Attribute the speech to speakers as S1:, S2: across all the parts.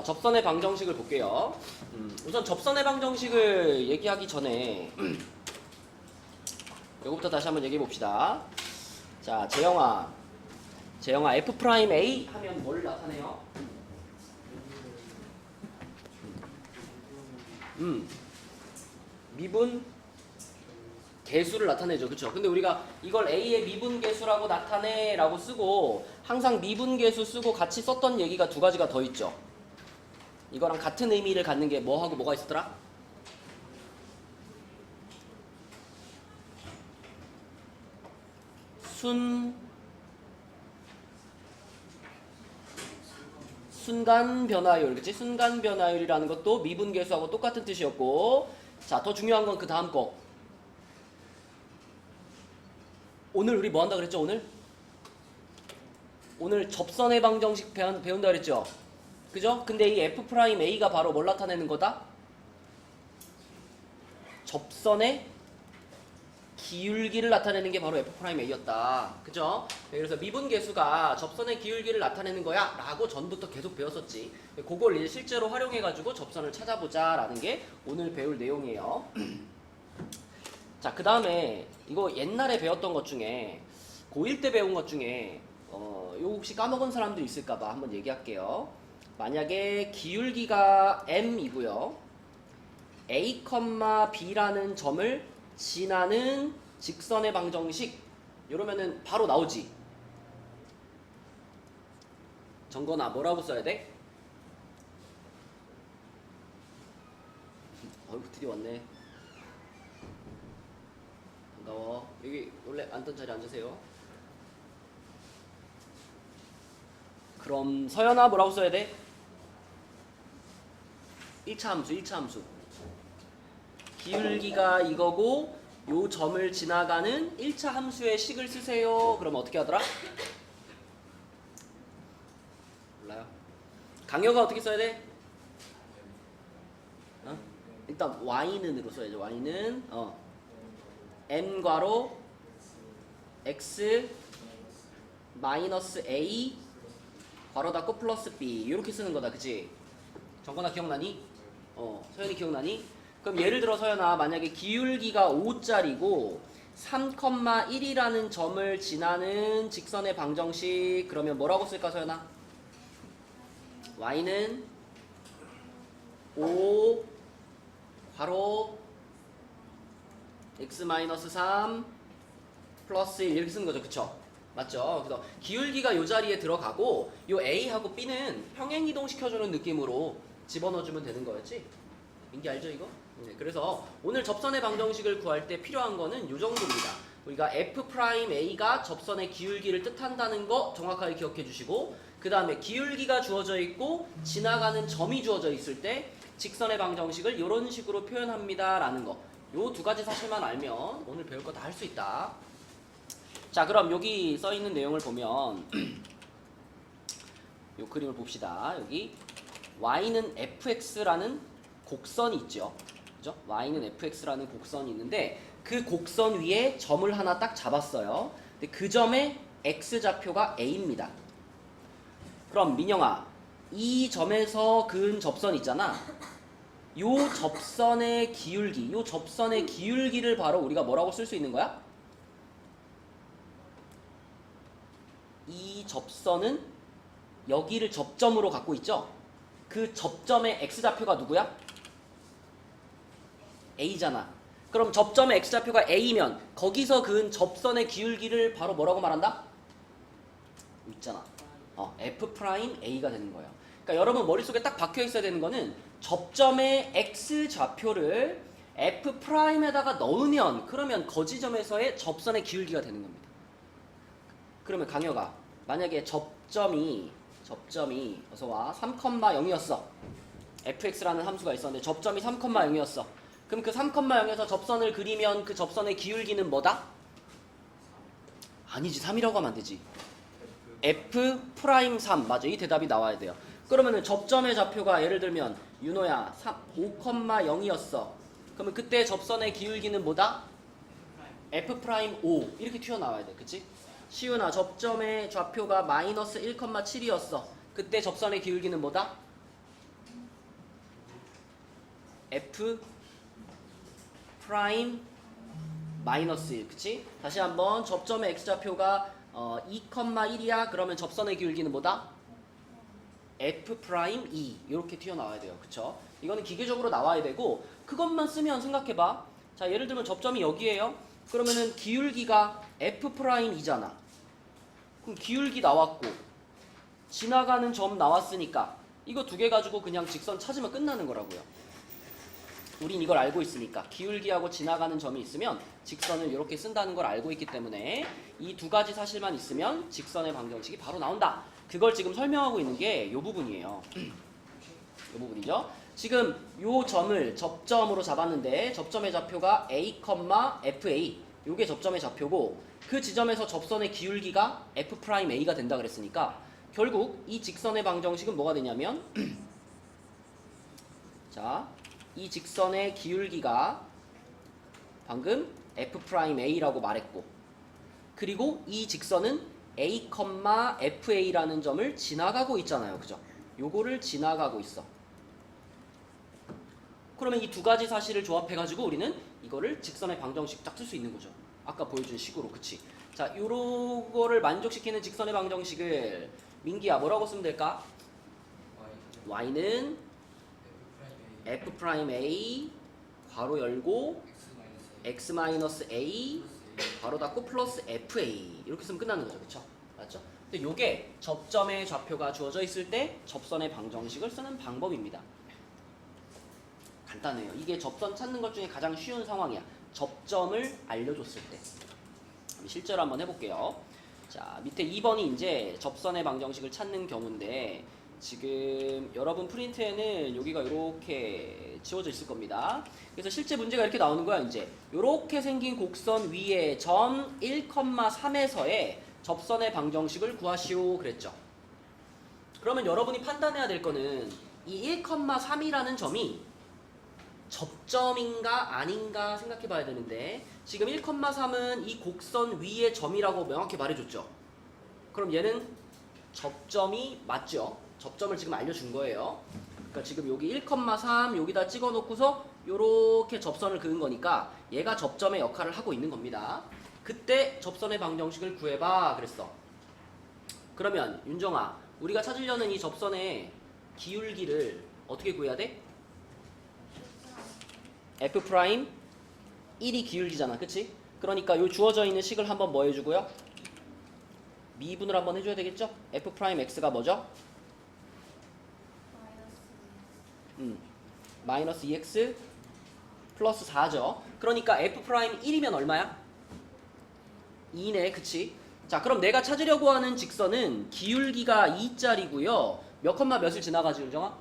S1: 자, 접선의 방정식을 볼게요. 우선 접선의 방정식을 얘기하기 전에 이거부터 다시 한번 얘기해 봅시다. 자, 재영아 F'A 하면 뭘 나타내요? 미분 개수를 나타내죠. 그쵸? 근데 우리가 이걸 A의 미분 개수라고 나타내 라고 쓰고 항상 미분 개수 쓰고 같이 썼던 얘기가 두 가지가 더 있죠. 이거랑 같은 의미를 갖는 게 뭐하고 뭐가 있었더라? 순간 변화율, 그치? 순간 변화율이라는 것도 미분 개수하고 똑같은 뜻이었고, 자, 더 중요한 건 그 다음 거. 오늘 우리 뭐 한다 그랬죠? 오늘 접선의 방정식 배운다 그랬죠? 그죠? 근데 이 F'A가 바로 뭘 나타내는 거다? 접선의 기울기를 나타내는 게 바로 F'A였다. 그죠? 그래서 미분 개수가 접선의 기울기를 나타내는 거야 라고 전부터 계속 배웠었지. 그걸 이제 실제로 활용해가지고 접선을 찾아보자 라는 게 오늘 배울 내용이에요. 자, 그 다음에 이거 옛날에 배웠던 것 중에 고1 때 배운 것 중에 이거 혹시 까먹은 사람들 있을까봐 한번 얘기할게요. 만약에 기울기가 m이고요. a, b라는 점을 지나는 직선의 방정식 이러면은 바로 나오지. 정건아 뭐라고 써야 돼? 드디어 왔네. 반가워. 여기 원래 앉던 자리 앉으세요. 그럼 서연아 뭐라고 써야 돼? 1차 함수. 기울기가 이거고 요 점을 지나가는 1차 함수의 식을 쓰세요. 그럼 어떻게 하더라? 몰라요. 강여가 어떻게 써야 돼? 일단 y는으로 써야죠. y는 n 괄호 x 마이너스 a 괄호 닫고 플러스 b 이렇게 쓰는 거다. 그치? 정건아 기억나니? 서연이 기억나니? 그럼 예를 들어 서연아 만약에 기울기가 5짜리고 3,1이라는 점을 지나는 직선의 방정식 그러면 뭐라고 쓸까 서연아? y는 5 괄호 x-3 플러스 1 이렇게 쓰는 거죠. 그쵸? 맞죠? 그래서 기울기가 이 자리에 들어가고 이 a하고 b는 평행이동 시켜주는 느낌으로 집어넣어주면 되는 거였지? 민기 알죠 이거? 네, 그래서 오늘 접선의 방정식을 구할 때 필요한 거는 이 정도입니다. 우리가 F'A가 접선의 기울기를 뜻한다는 거 정확하게 기억해 주시고 그 다음에 기울기가 주어져 있고 지나가는 점이 주어져 있을 때 직선의 방정식을 이런 식으로 표현합니다 라는 거. 요 두 가지 사실만 알면 오늘 배울 거 다 할 수 있다. 자, 그럼 여기 써 있는 내용을 보면 요 그림을 봅시다. 여기 y는 fx라는 곡선이 있죠. 그죠? y는 fx라는 곡선이 있는데 그 곡선 위에 점을 하나 딱 잡았어요. 근데 그 점의 x좌표가 a입니다. 그럼 민영아, 이 점에서 그은 접선 있잖아. 요 접선의 기울기를 바로 우리가 뭐라고 쓸 수 있는 거야? 이 접선은 여기를 접점으로 갖고 있죠? 그 접점의 x좌표가 누구야? a잖아. 그럼 접점의 x좌표가 a면 거기서 그은 접선의 기울기를 바로 뭐라고 말한다? 있잖아. F'A가 되는 거예요. 그러니까 여러분 머릿속에 딱 박혀 있어야 되는 거는 접점의 x좌표를 F'에다가 넣으면 그러면 거지점에서의 접선의 기울기가 되는 겁니다. 그러면 강여가 만약에 접점이 어서 와 3,0이었어. fx라는 함수가 있었는데 접점이 3,0이었어. 그럼 그 3,0에서 접선을 그리면 그 접선의 기울기는 뭐다? 아니지, 3이라고 하면 안 되지. F'S 맞아. 이 대답이 나와야 돼요. 그러면은 접점의 좌표가 예를 들면 윤호야 5,0이었어. 그러면 그때 접선의 기울기는 뭐다? F'O 이렇게 튀어나와야 돼. 그치? 시윤아 접점의 좌표가 마이너스 1,7이었어. 그때 접선의 기울기는 뭐다? f 프라임 마이너스 1, 그치? 다시 한번 접점의 x좌표가 2,1이야. 그러면 접선의 기울기는 뭐다? f 프라임 2 이렇게 튀어나와야 돼요. 그쵸? 이거는 기계적으로 나와야 되고 그것만 쓰면 생각해봐. 자, 예를 들면 접점이 여기에요. 그러면은 기울기가 f 프라임 2잖아. 그럼 기울기 나왔고 지나가는 점 나왔으니까 이거 두 개 가지고 그냥 직선 찾으면 끝나는 거라고요. 우린 이걸 알고 있으니까 기울기하고 지나가는 점이 있으면 직선을 이렇게 쓴다는 걸 알고 있기 때문에 이 두 가지 사실만 있으면 직선의 방정식이 바로 나온다. 그걸 지금 설명하고 있는 게 이 부분이에요. 이 부분이죠. 지금 이 점을 접점으로 잡았는데 접점의 좌표가 a, fa 이게 접점의 좌표고 그 지점에서 접선의 기울기가 f'a가 된다 그랬으니까 결국 이 직선의 방정식은 뭐가 되냐면 자, 이 직선의 기울기가 방금 f'a라고 말했고 그리고 이 직선은 a, fa라는 점을 지나가고 있잖아요. 그죠? 요거를 지나가고 있어. 그러면 이 두 가지 사실을 조합해가지고 우리는 이거를 직선의 방정식 딱 쓸 수 있는 거죠. 아까 보여준 식으로. 그치? 자, 요거를 만족시키는 직선의 방정식을 민기야 뭐라고 쓰면 될까? y는 f'A 괄호 열고 x-a 괄호 닫고 플러스 fa 이렇게 쓰면 끝나는 거죠. 그쵸? 맞죠? 근데 요게 접점의 좌표가 주어져 있을 때 접선의 방정식을 쓰는 방법입니다. 간단해요. 이게 접선 찾는 것 중에 가장 쉬운 상황이야. 접점을 알려줬을 때. 실제로 한번 해볼게요. 자, 밑에 2번이 이제 접선의 방정식을 찾는 경우인데 지금 여러분 프린트에는 여기가 이렇게 지워져 있을 겁니다. 그래서 실제 문제가 이렇게 나오는 거야. 이제 이렇게 생긴 곡선 위에 점 1,3에서의 접선의 방정식을 구하시오 그랬죠. 그러면 여러분이 판단해야 될 거는 이 1,3이라는 점이 접점인가 아닌가 생각해 봐야 되는데 지금 1,3은 이 곡선 위의 점이라고 명확히 말해줬죠. 그럼 얘는 접점이 맞죠. 접점을 지금 알려준 거예요. 그러니까 지금 여기 1,3 여기다 찍어놓고서 요렇게 접선을 그은 거니까 얘가 접점의 역할을 하고 있는 겁니다. 그때 접선의 방정식을 구해봐 그랬어. 그러면 윤정아 우리가 찾으려는 이 접선의 기울기를 어떻게 구해야 돼? f'1이 기울기잖아. 그치? 그러니까 요 주어져 있는 식을 한번 뭐 해주고요? 미분을 한번 해줘야 되겠죠? f'x가 뭐죠? 마이너스 2x 플러스 4죠. 그러니까 f'1이면 얼마야? 2네. 그치? 자, 그럼 내가 찾으려고 하는 직선은 기울기가 2짜리고요. 몇 컴마 몇을 지나가지, 윤정아?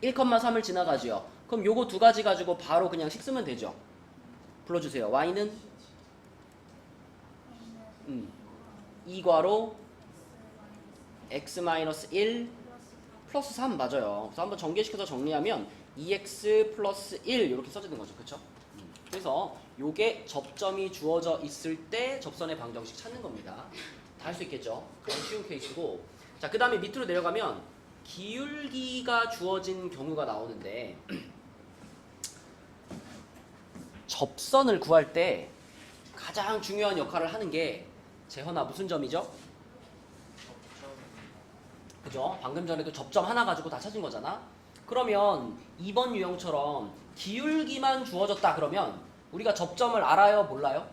S1: 1,3을 지나가지요. 그럼 요거 두 가지 가지고 바로 그냥 식 쓰면 되죠. 불러주세요. y는 2괄호 x-1 플러스 3 맞아요. 그래서 한번 전개시켜서 정리하면 2x 플러스 1 이렇게 써지는 거죠. 그쵸? 그래서 요게 접점이 주어져 있을 때 접선의 방정식 찾는 겁니다. 다 할 수 있겠죠? 가장 쉬운 케이스고. 자, 그 다음에 밑으로 내려가면 기울기가 주어진 경우가 나오는데 접선을 구할 때 가장 중요한 역할을 하는 게 재현아 무슨 점이죠? 그죠? 방금 전에도 접점 하나 가지고 다 찾은 거잖아. 그러면 2번 유형처럼 기울기만 주어졌다 그러면 우리가 접점을 알아요? 몰라요?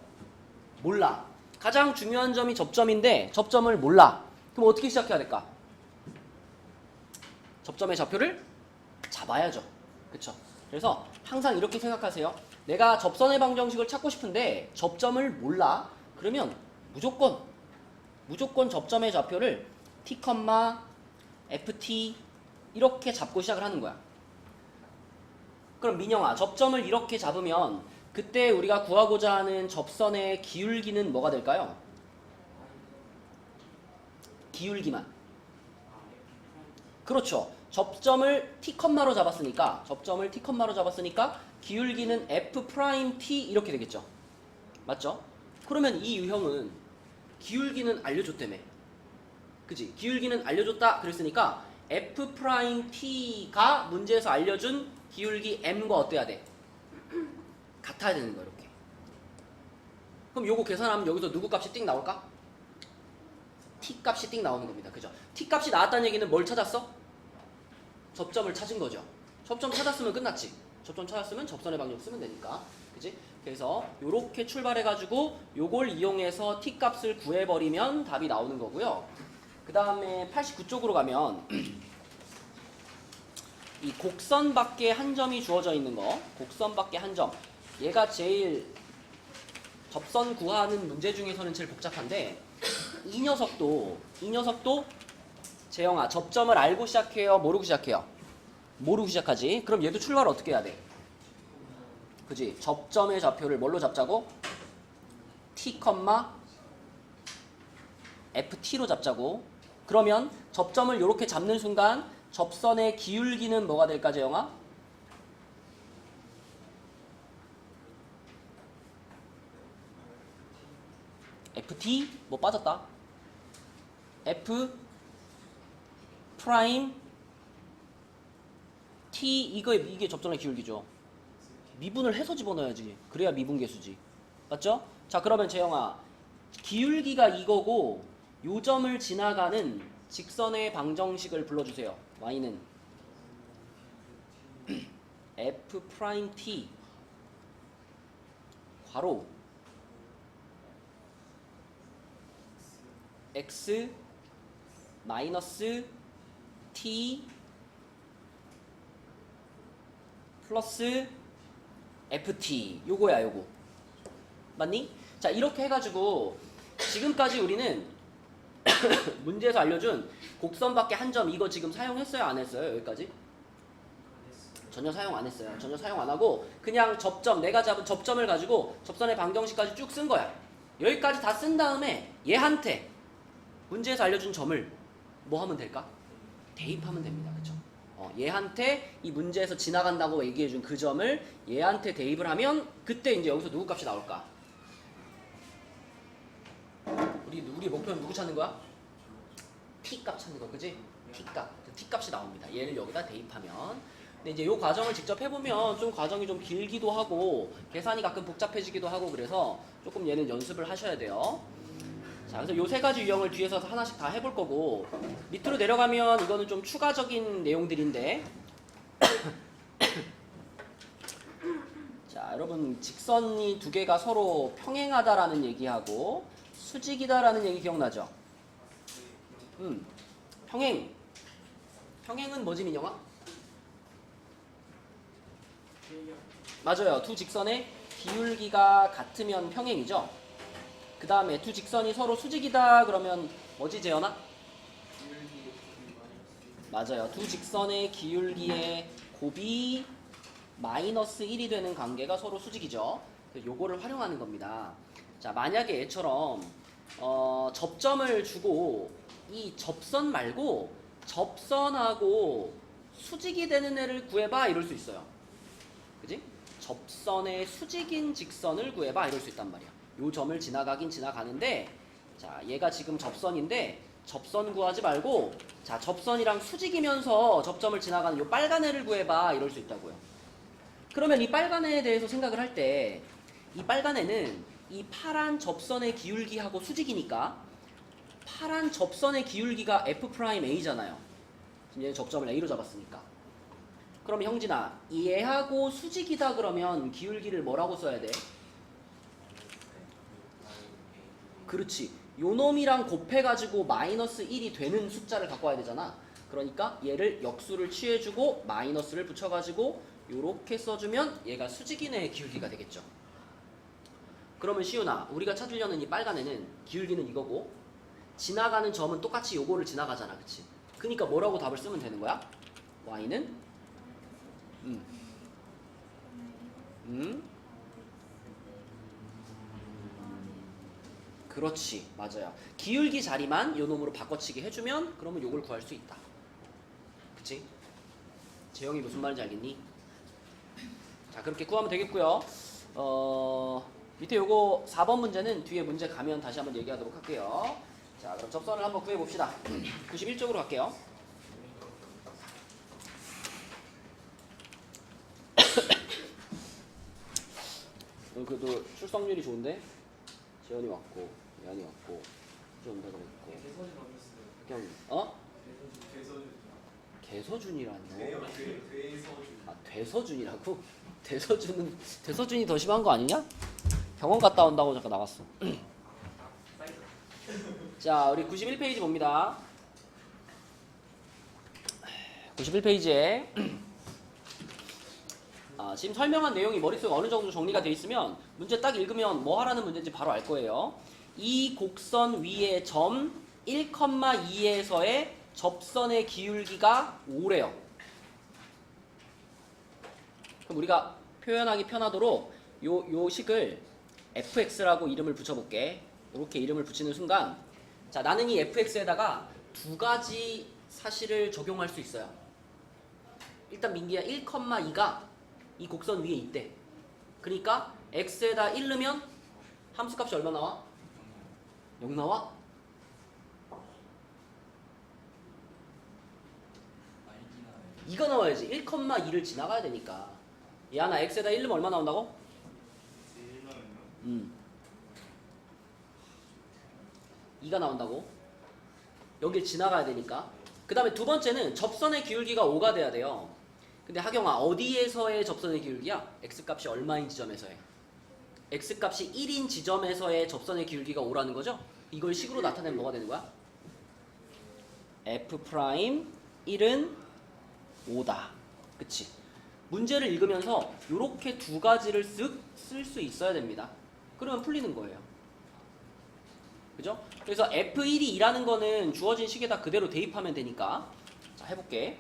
S1: 몰라. 가장 중요한 점이 접점인데 접점을 몰라. 그럼 어떻게 시작해야 될까? 접점의 좌표를 잡아야죠. 그쵸? 그래서 항상 이렇게 생각하세요. 내가 접선의 방정식을 찾고 싶은데 접점을 몰라. 그러면 무조건 접점의 좌표를 t, ft 이렇게 잡고 시작을 하는 거야. 그럼 민영아, 접점을 이렇게 잡으면 그때 우리가 구하고자 하는 접선의 기울기는 뭐가 될까요? 기울기만. 그렇죠. 접점을 t,로 잡았으니까 기울기는 f'(t) 이렇게 되겠죠. 맞죠? 그러면 이 유형은 기울기는 알려줬다며. 그지? 기울기는 알려줬다 그랬으니까 f 프라임 t가 문제에서 알려준 기울기 m과 어때야 돼? 같아야 되는 거야 이렇게. 그럼 요거 계산하면 여기서 누구 값이 띵 나올까? t 값이 띵 나오는 겁니다. 그죠? t 값이 나왔다는 얘기는 뭘 찾았어? 접점을 찾은 거죠. 접점 찾았으면 끝났지. 접점 찾았으면 접선의 방정 쓰면 되니까. 그지? 그래서 요렇게 출발해가지고 요걸 이용해서 t 값을 구해버리면 답이 나오는 거고요. 그 다음에 89쪽으로 가면 이 곡선 밖에 한 점이 주어져 있는 거, 곡선 밖에 한 점. 얘가 제일 접선 구하는 문제 중에서는 제일 복잡한데 이 녀석도 재영아 접점을 알고 시작해요? 모르고 시작해요? 모르고 시작하지? 그럼 얘도 출발을 어떻게 해야 돼? 그지? 접점의 좌표를 뭘로 잡자고? t, ft로 잡자고. 그러면 접점을 이렇게 잡는 순간 접선의 기울기는 뭐가 될까 재영아? ft 뭐 빠졌다. f 프라임 t 이게 접선의 기울기죠. 미분을 해서 집어넣어야지. 그래야 미분계수지. 맞죠? 자 그러면 재영아 기울기가 이거고 요 점을 지나가는 직선의 방정식을 불러주세요. y는 f 프라임 t 괄호 x 마이너스 t 플러스 ft 요거야 요거. 맞니? 자 이렇게 해가지고 지금까지 우리는 문제에서 알려준 곡선 밖에 한 점 이거 지금 사용했어요 안 했어요? 여기까지? 전혀 사용 안 했어요. 전혀 사용 안 하고 그냥 접점 내가 잡은 접점을 가지고 접선의 방정식까지 쭉 쓴 거야. 여기까지 다 쓴 다음에 얘한테 문제에서 알려준 점을 뭐 하면 될까? 대입하면 됩니다. 그쵸? 얘한테 이 문제에서 지나간다고 얘기해준 그 점을 얘한테 대입을 하면 그때 이제 여기서 누구 값이 나올까? 우리 목표는 누구 찾는 거야? t 값 찾는 거, 그지? t 값, t 값이 나옵니다. 얘를 여기다 대입하면. 근데 이제 이 과정을 직접 해보면 좀 과정이 좀 길기도 하고 계산이 가끔 복잡해지기도 하고 그래서 조금 얘는 연습을 하셔야 돼요. 자, 그래서 요 세 가지 유형을 뒤에서 하나씩 다 해볼 거고 밑으로 내려가면 이거는 좀 추가적인 내용들인데 자, 여러분 직선이 두 개가 서로 평행하다라는 얘기하고 수직이다라는 얘기 기억나죠? 평행은 뭐지 민영아? 맞아요. 두 직선의 기울기가 같으면 평행이죠. 그 다음에 두 직선이 서로 수직이다 그러면 뭐지 재현아? 맞아요. 두 직선의 기울기의 곱이 마이너스 1이 되는 관계가 서로 수직이죠. 요거를 활용하는 겁니다. 자 만약에 얘처럼 접점을 주고 이 접선 말고 접선하고 수직이 되는 애를 구해봐 이럴 수 있어요. 그지? 접선의 수직인 직선을 구해봐 이럴 수 있단 말이야. 요 점을 지나가긴 지나가는데 자 얘가 지금 접선인데 접선 구하지 말고 자 접선이랑 수직이면서 접점을 지나가는 요 빨간 애를 구해봐 이럴 수 있다고요. 그러면 이 빨간 애에 대해서 생각을 할 때 이 빨간 애는 이 파란 접선의 기울기하고 수직이니까 파란 접선의 기울기가 F'A잖아요. 지금 얘는 접점을 A로 잡았으니까. 그럼 형진아 얘하고 수직이다 그러면 기울기를 뭐라고 써야 돼? 그렇지. 요 놈이랑 곱해가지고 마이너스 1이 되는 숫자를 갖고 와야 되잖아. 그러니까 얘를 역수를 취해주고 마이너스를 붙여가지고 요렇게 써주면 얘가 수직인의 기울기가 되겠죠. 그러면 시훈아 우리가 찾으려는 이 빨간 애는 기울기는 이거고 지나가는 점은 똑같이 요거를 지나가잖아. 그치? 그러니까 뭐라고 답을 쓰면 되는 거야? y는 그렇지. 맞아요. 기울기 자리만 요 놈으로 바꿔치기 해주면 그러면 요걸 구할 수 있다. 그치? 재영이 무슨 말인지 알겠니? 자 그렇게 구하면 되겠고요. 밑에 요거 4번 문제는 뒤에 문제 가면 다시 한번 얘기하도록 할게요. 자 그럼 접선을 한번 구해봅시다. 91쪽으로 갈게요. 그래도 출석률이 좋은데? 재현이 왔고, 예한이 왔고, 수지 온다고 했고.
S2: 개서준 어땠어요?
S1: 그냥, 어?
S2: 개서준.
S1: 개서준이라뇨?
S2: 괴서준.
S1: 아, 되서준이라고? 대서준이 더 심한 거 아니냐? 병원 갔다 온다고 잠깐 나갔어. 자, 우리 91페이지 봅니다. 91페이지에 지금 설명한 내용이 머릿속에 어느 정도 정리가 돼 있으면 문제 딱 읽으면 뭐 하라는 문제인지 바로 알 거예요. 이 곡선 위의 점 1,2에서의 접선의 기울기가 5래요. 그럼 우리가 표현하기 편하도록 요 식을 fx라고 이름을 붙여볼게. 이렇게 이름을 붙이는 순간, 자, 나는 이 fx에다가 두 가지 사실을 적용할 수 있어요. 일단 민기야 1,2가 이 곡선 위에 있대. 그러니까 x에다 1 넣으면 함수값이 얼마 나와? 0 나와? 이거 나와야지. 1,2를 지나가야 되니까. 얘하나 x에다 1 넣으면 얼마 나온다고? 2가 나온다고. 여길 지나가야 되니까. 그 다음에 두 번째는 접선의 기울기가 5가 돼야 돼요. 근데 하경아, 어디에서의 접선의 기울기야? x값이 얼마인 지점에서의? x값이 1인 지점에서의 접선의 기울기가 5라는 거죠? 이걸 식으로 나타내면 뭐가 되는 거야? f'1은 5다. 그치? 문제를 읽으면서 이렇게 두 가지를 쓱 쓸 수 있어야 됩니다. 그러면 풀리는 거예요. 그죠? 그래서 f1이 2라는 거는 주어진 식에다 그대로 대입하면 되니까. 자, 해볼게.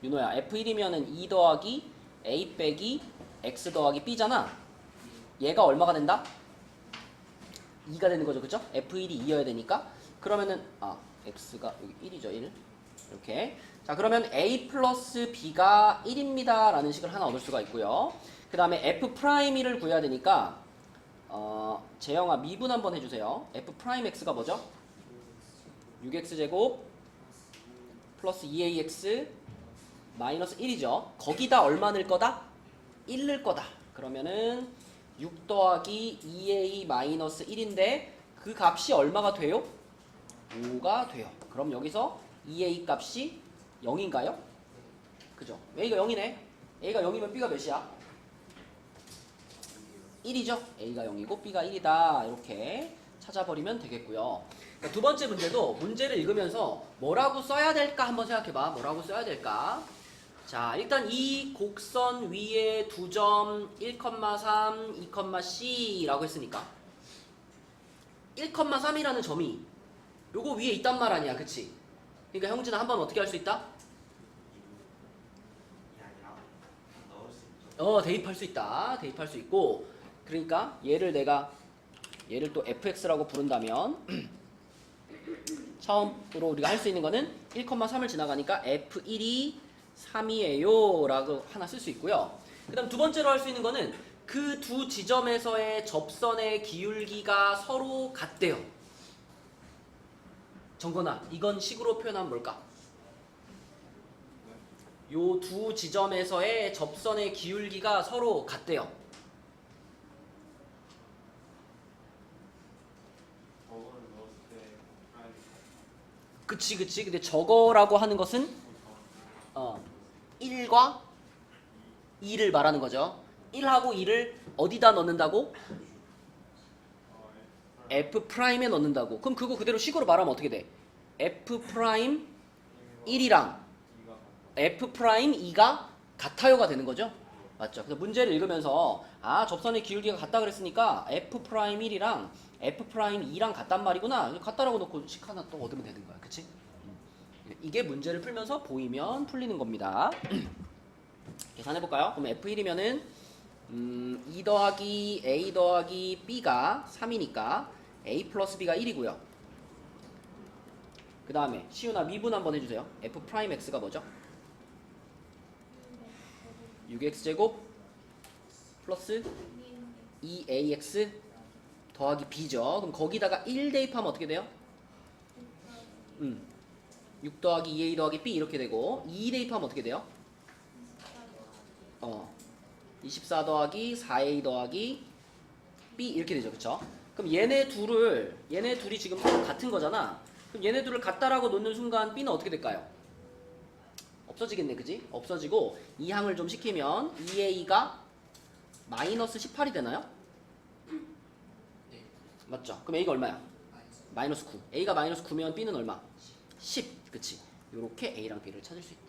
S1: 윤호야, f1이면은 2 더하기 a 빼기 x 더하기 b잖아. 얘가 얼마가 된다? 2가 되는 거죠. 그죠? f1이 2여야 되니까. 그러면은 x가 여기 1이죠. 1. 이렇게. 자, 그러면 a 플러스 b가 1입니다 라는 식을 하나 얻을 수가 있고요. 그 다음에 f'1을 구해야 되니까 재영아 미분 한번 해주세요. f'x가 뭐죠? 6x제곱 플러스 2ax 마이너스 1이죠. 거기다 얼마 넣을 거다? 1 넣을 거다. 그러면은 6 더하기 2a 마이너스 1인데 그 값이 얼마가 돼요? 5가 돼요. 그럼 여기서 2a 값이 0인가요? 그죠? a가 0이네. a가 0이면 b가 몇이야? 1이죠? a가 0이고 b가 1이다. 이렇게 찾아버리면 되겠고요. 그러니까 두 번째 문제도 문제를 읽으면서 뭐라고 써야 될까 한번 생각해봐. 뭐라고 써야 될까? 자, 일단 이 곡선 위에 두 점 1,3, 2,c라고 했으니까 1,3이라는 점이 요거 위에 있단 말 아니야. 그치? 그러니까 형진아 한번 어떻게 할 수 있다? 대입할 수 있다. 대입할 수 있고, 그러니까 얘를 또 fx라고 부른다면 처음으로 우리가 할 수 있는 거는 1,3을 지나가니까 f1이 3이에요 라고 하나 쓸 수 있고요. 그 다음 두 번째로 할 수 있는 거는 그 두 지점에서의 접선의 기울기가 서로 같대요. 정건아, 이건 식으로 표현하면 뭘까? 요 두 지점에서의 접선의 기울기가 서로 같대요. 그치. 근데 저거라고 하는 것은 1과 2를 말하는 거죠. 1하고 2를 어디다 넣는다고? F'에 넣는다고. 그럼 그거 그대로 식으로 말하면 어떻게 돼? F'1이랑 F'2가 같아요가 되는 거죠? 맞죠? 그래서 문제를 읽으면서 접선의 기울기가 같다 그랬으니까 F'1이랑 F'2랑 같단 말이구나. 같다라고 놓고 식 하나 또 얻으면 되는 거야. 그치? 이게 문제를 풀면서 보이면 풀리는 겁니다. 계산해볼까요? 그럼 F1이면은 2 더하기 A 더하기 B가 3이니까 A 플러스 B가 1이고요. 그 다음에 시윤아 미분 한번 해주세요. F'X가 뭐죠? 6x제곱 플러스 2ax 더하기 b죠. 그럼 거기다가 1 대입하면 어떻게 돼요? 6 더하기 2a 더하기 b 이렇게 되고 2 대입하면 어떻게 돼요? 24 더하기 4a 더하기 b 이렇게 되죠. 그쵸? 그럼 얘네 둘이 지금 서로 같은 거잖아. 그럼 얘네 둘을 같다라고 놓는 순간 b는 어떻게 될까요? 없어지겠네. 그지? 없어지고 이 항을 좀 시키면 2a가 마이너스 18이 되나요?
S2: 네.
S1: 맞죠? 그럼 a가 얼마야? 마이너스 9. a가 마이너스 9면 b는 얼마? 10. 그치? 요렇게 a랑 b를 찾을 수 있다.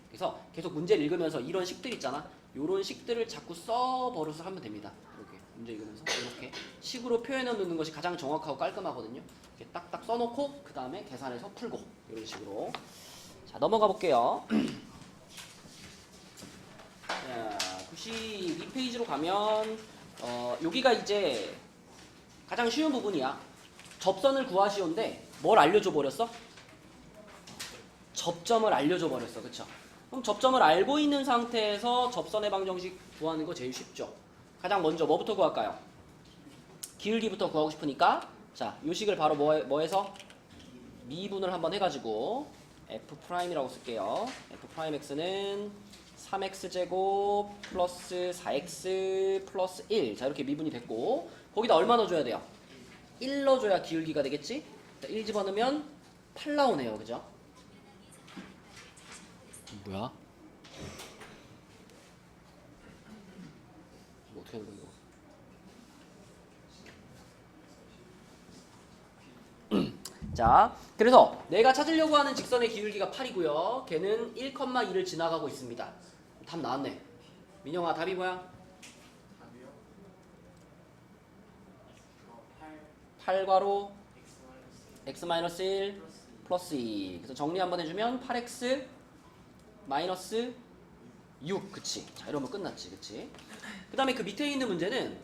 S1: 그래서 계속 문제를 읽으면서 이런 식들 있잖아. 요런 식들을 자꾸 써버릇을 하면 됩니다. 이렇게 문제 읽으면서 이렇게 식으로 표현해 놓는 것이 가장 정확하고 깔끔하거든요. 이렇게 딱딱 써놓고 그 다음에 계산해서 풀고 이런 식으로. 자, 넘어가 볼게요. 자, 92페이지로 가면 여기가 이제 가장 쉬운 부분이야. 접선을 구하시오인데 뭘 알려줘 버렸어? 접점을 알려줘 버렸어. 그쵸? 그럼 접점을 알고 있는 상태에서 접선의 방정식 구하는 거 제일 쉽죠. 가장 먼저 뭐부터 구할까요? 기울기부터 구하고 싶으니까 자, 요 식을 바로 뭐 해서 미분을 한번 해가지고 f'이라고 쓸게요. f'x는 3x제곱 플러스 4x 플러스 1. 자, 이렇게 미분이 됐고 거기다 얼마 넣어줘야 돼요? 1 넣어줘야 기울기가 되겠지? 자, 1 집어넣으면 8 나오네요. 그죠? 뭐야? 이거 어떻게 하는 거야? 자, 그래서 내가 찾으려고 하는 직선의 기울기가 8이고요. 걔는 1,2를 지나가고 있습니다. 답 나왔네. 민영아, 답이 뭐야?
S2: 답이요? 8
S1: 8괄호
S2: x-1
S1: x-1 플러스 2. 그래서 정리 한번 해주면 8x 마이너스 6. 그치? 자, 이러면 끝났지. 그치? 그 다음에 그 밑에 있는 문제는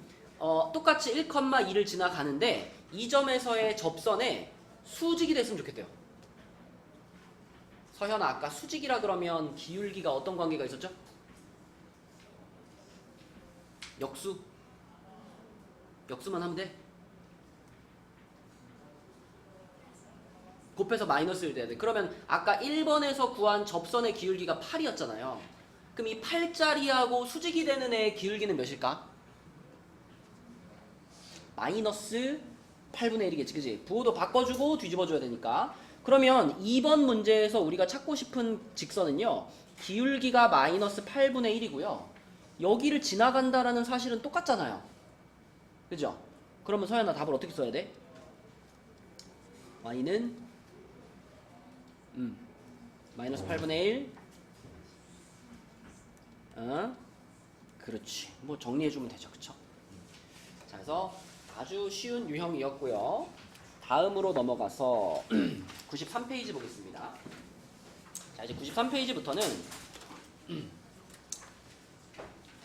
S1: 똑같이 1,2를 지나가는데 이 점에서의 접선에 수직이 됐으면 좋겠대요. 서현아, 아까 수직이라 그러면 기울기가 어떤 관계가 있었죠? 역수. 역수만 하면 돼. 곱해서 마이너스를 돼야 돼. 그러면 아까 1번에서 구한 접선의 기울기가 8이었잖아요. 그럼 이 8짜리하고 수직이 되는 애의 기울기는 몇일까? 마이너스 8분의 1이겠지. 그치? 부호도 바꿔주고 뒤집어줘야 되니까. 그러면 2번 문제에서 우리가 찾고 싶은 직선은요. 기울기가 마이너스 8분의 1이고요. 여기를 지나간다라는 사실은 똑같잖아요. 그죠? 그러면 서연아, 답을 어떻게 써야 돼? y는 마이너스 8분의 1. 그렇지. 뭐 정리해주면 되죠. 그쵸? 자, 그래서 아주 쉬운 유형이었고요. 다음으로 넘어가서 93페이지 보겠습니다. 자, 이제 93페이지부터는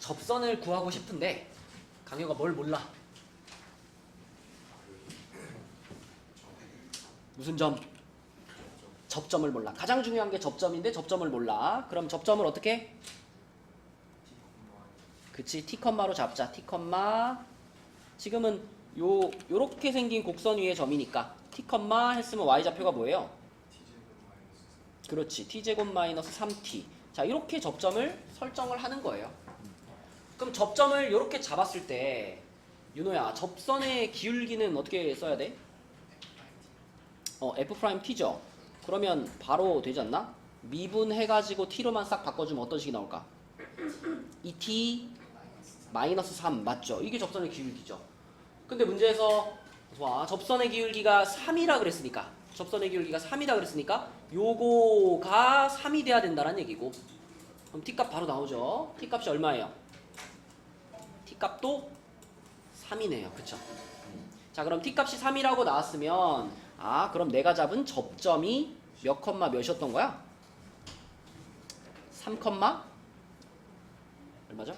S1: 접선을 구하고 싶은데 강효가 뭘 몰라? 무슨 점? 접점을 몰라. 가장 중요한 게 접점인데 접점을 몰라. 그럼 접점을 어떻게? 그치, t 컴마로 잡자. t 컴마. 지금은 요렇게 생긴 곡선 위의 점이니까 t 컴마 했으면 y좌표가 뭐예요? 그렇지, t제곱 마이너스 3t. 자, 이렇게 접점을 설정을 하는 거예요. 그럼 접점을 이렇게 잡았을 때 윤호야, 접선의 기울기는 어떻게 써야 돼? f't죠. 그러면 바로 되지 않나? 미분해가지고 t로만 싹 바꿔주면 어떤 식이 나올까? 2t 마이너스 3 맞죠? 이게 접선의 기울기죠. 근데 문제에서 와, 접선의 기울기가 3이라 그랬으니까 요거가 3이 돼야 된다는 얘기고, 그럼 t값 바로 나오죠. t값이 얼마예요? t값도 3이네요. 그쵸? 자, 그럼 t값이 3이라고 나왔으면 그럼 내가 잡은 접점이 몇 컴마 몇이었던 거야? 3 컴마 얼마죠?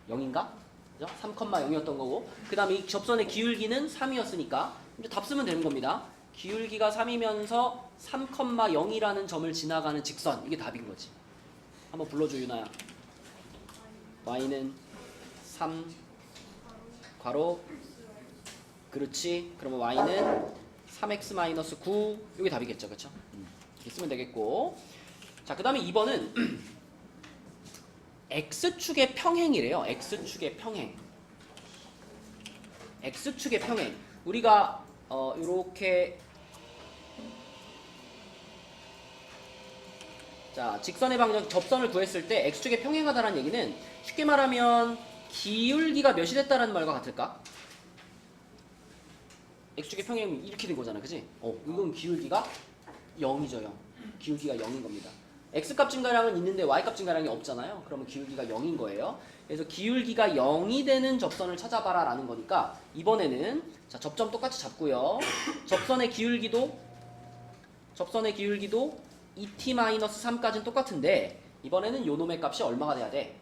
S1: 0인가? 그죠? 3 컴마 0이었던 거고, 그 다음에 이 접선의 기울기는 3이었으니까 이제 답 쓰면 되는 겁니다. 기울기가 3이면서 3 컴마 0이라는 점을 지나가는 직선, 이게 답인 거지. 한번 불러줘, 유나야. y는 3 괄호. 그렇지. 그러면 y는 3x-9. 이게 답이겠죠. 그쵸? 이렇게 쓰면 되겠고. 자, 그 다음에 2번은 x축의 평행이래요. x축의 평행. x축의 평행. 우리가 요렇게 자, 직선의 방정 접선을 구했을 때 x축의 평행하다라는 얘기는 쉽게 말하면 기울기가 몇이 됐다라는 말과 같을까? x축의 평행은 이렇게 된 거잖아. 그지? 이건 기울기가 0이죠. 0. 기울기가 0인 겁니다. x값 증가량은 있는데 y값 증가량이 없잖아요. 그러면 기울기가 0인 거예요. 그래서 기울기가 0이 되는 접선을 찾아봐라 라는 거니까 이번에는 자, 접점 똑같이 잡고요. 접선의 기울기도 2t-3까지는 똑같은데 이번에는 요 놈의 값이 얼마가 돼야 돼?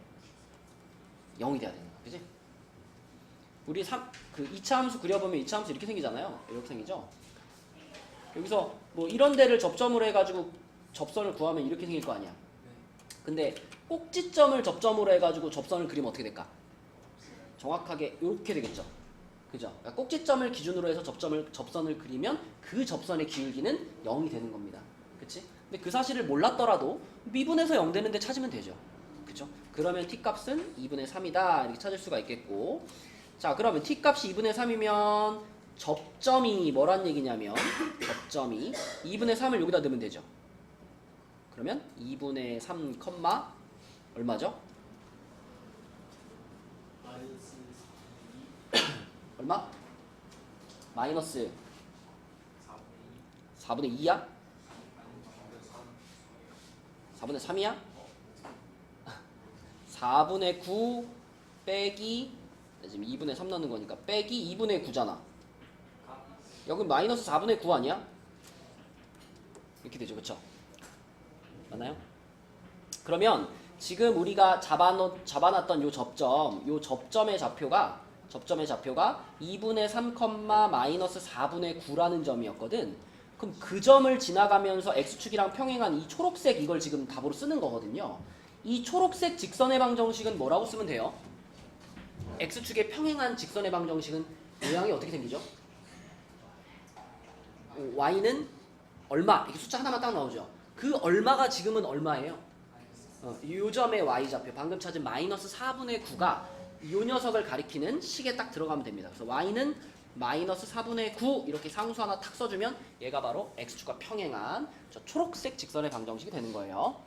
S1: 0이 돼야 되는 거야. 그지? 우리 2차 함수 그려보면 2차 함수 이렇게 생기잖아요. 이렇게 생기죠? 여기서 뭐 이런 데를 접점으로 해가지고 접선을 구하면 이렇게 생길 거 아니야. 근데 꼭지점을 접점으로 해가지고 접선을 그리면 어떻게 될까? 정확하게 이렇게 되겠죠. 그죠? 그러니까 꼭지점을 기준으로 해서 접선을 그리면 그 접선의 기울기는 0이 되는 겁니다. 그치? 근데 그 사실을 몰랐더라도 미분해서 0 되는데 찾으면 되죠. 그죠? 그러면 t값은 2분의 3이다 이렇게 찾을 수가 있겠고, 자 그러면 t값이 2분의 3이면 접점이 뭐란 얘기냐면 접점이 2분의 3을 여기다 넣으면 되죠. 그러면 2분의 3, 얼마죠? 얼마? 마이너스 4분의 2야? 4분의 3이야? 4분의 9 빼기 지금 2분의 3 넣는 거니까 빼기 2분의 9잖아. 여기 마이너스 4분의 9 아니야? 이렇게 되죠. 그쵸? 맞나요? 그러면 지금 우리가 잡아놨던 요 접점의 좌표가 2분의 3, 마이너스 4분의 9라는 점이었거든. 그럼 그 점을 지나가면서 x축이랑 평행한 이 초록색 이걸 지금 답으로 쓰는 거거든요. 이 초록색 직선의 방정식은 뭐라고 쓰면 돼요? x축에 평행한 직선의 방정식은 모양이 어떻게 생기죠? y는 얼마 이렇게 숫자 하나만 딱 나오죠. 그 얼마가 지금은 얼마예요? 이 점의 y좌표 방금 찾은 마이너스 4분의 9가 이 녀석을 가리키는 식에 딱 들어가면 됩니다. 그래서 y는 마이너스 4분의 9 이렇게 상수 하나 탁 써주면 얘가 바로 x축과 평행한 저 초록색 직선의 방정식이 되는 거예요.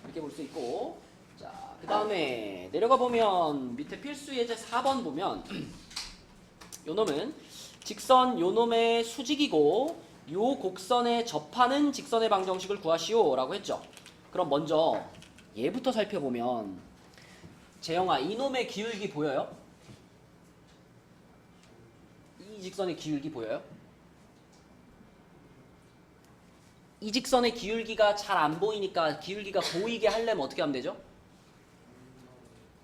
S1: 이렇게 볼 수 있고, 자 그 다음에 내려가 보면 밑에 필수 예제 4번 보면 요 놈은 직선 요 놈의 수직이고 요 곡선에 접하는 직선의 방정식을 구하시오 라고 했죠. 그럼 먼저 얘부터 살펴보면 재영아 이놈의 기울기 보여요? 이 직선의 기울기 보여요? 이 직선의 기울기가 잘 안 보이니까 기울기가 보이게 하려면 어떻게 하면 되죠?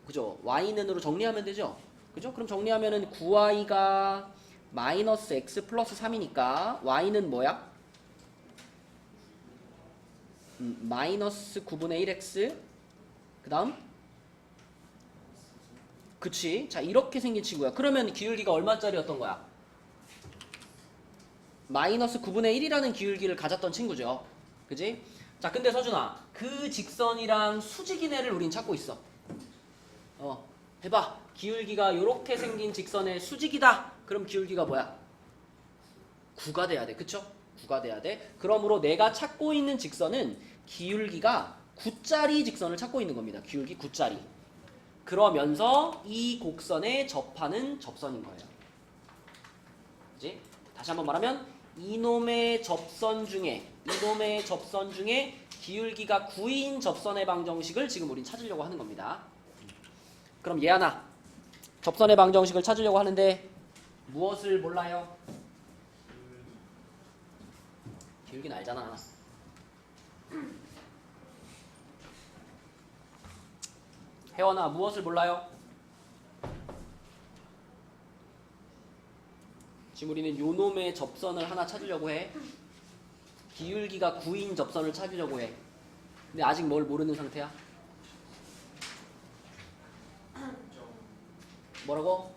S1: 그죠? y는으로 정리하면 되죠? 그죠? 그럼 정리하면은 9y가 마이너스 x 플러스 3이니까 y는 뭐야? 마이너스 9분의 1x 그 다음? 그치? 자 이렇게 생긴 친구야. 그러면 기울기가 얼마짜리였던 거야? 마이너스 9분의 1이라는 기울기를 가졌던 친구죠. 그지? 자 근데 서준아 그 직선이랑 수직인 애를 우린 찾고 있어. 해봐. 기울기가 요렇게 생긴 직선의 수직이다. 그럼 기울기가 뭐야? 9가 돼야 돼. 그쵸? 9가 돼야 돼. 그러므로 내가 찾고 있는 직선은 기울기가 9짜리 직선을 찾고 있는 겁니다. 기울기 9짜리. 그러면서 이 곡선에 접하는 접선인 거예요. 그지? 다시 한번 말하면 이놈의 접선 중에 기울기가 9인 접선의 방정식을 지금 우린 찾으려고 하는 겁니다. 그럼 얘 하나 접선의 방정식을 찾으려고 하는데 무엇을 몰라요? 기울기는 알잖아. 혜원아 무엇을 몰라요? 지금 우리는 요놈의 접선을 하나 찾으려고 해. 기울기가 9인 접선을 찾으려고 해. 근데 아직 뭘 모르는 상태야? 뭐라고?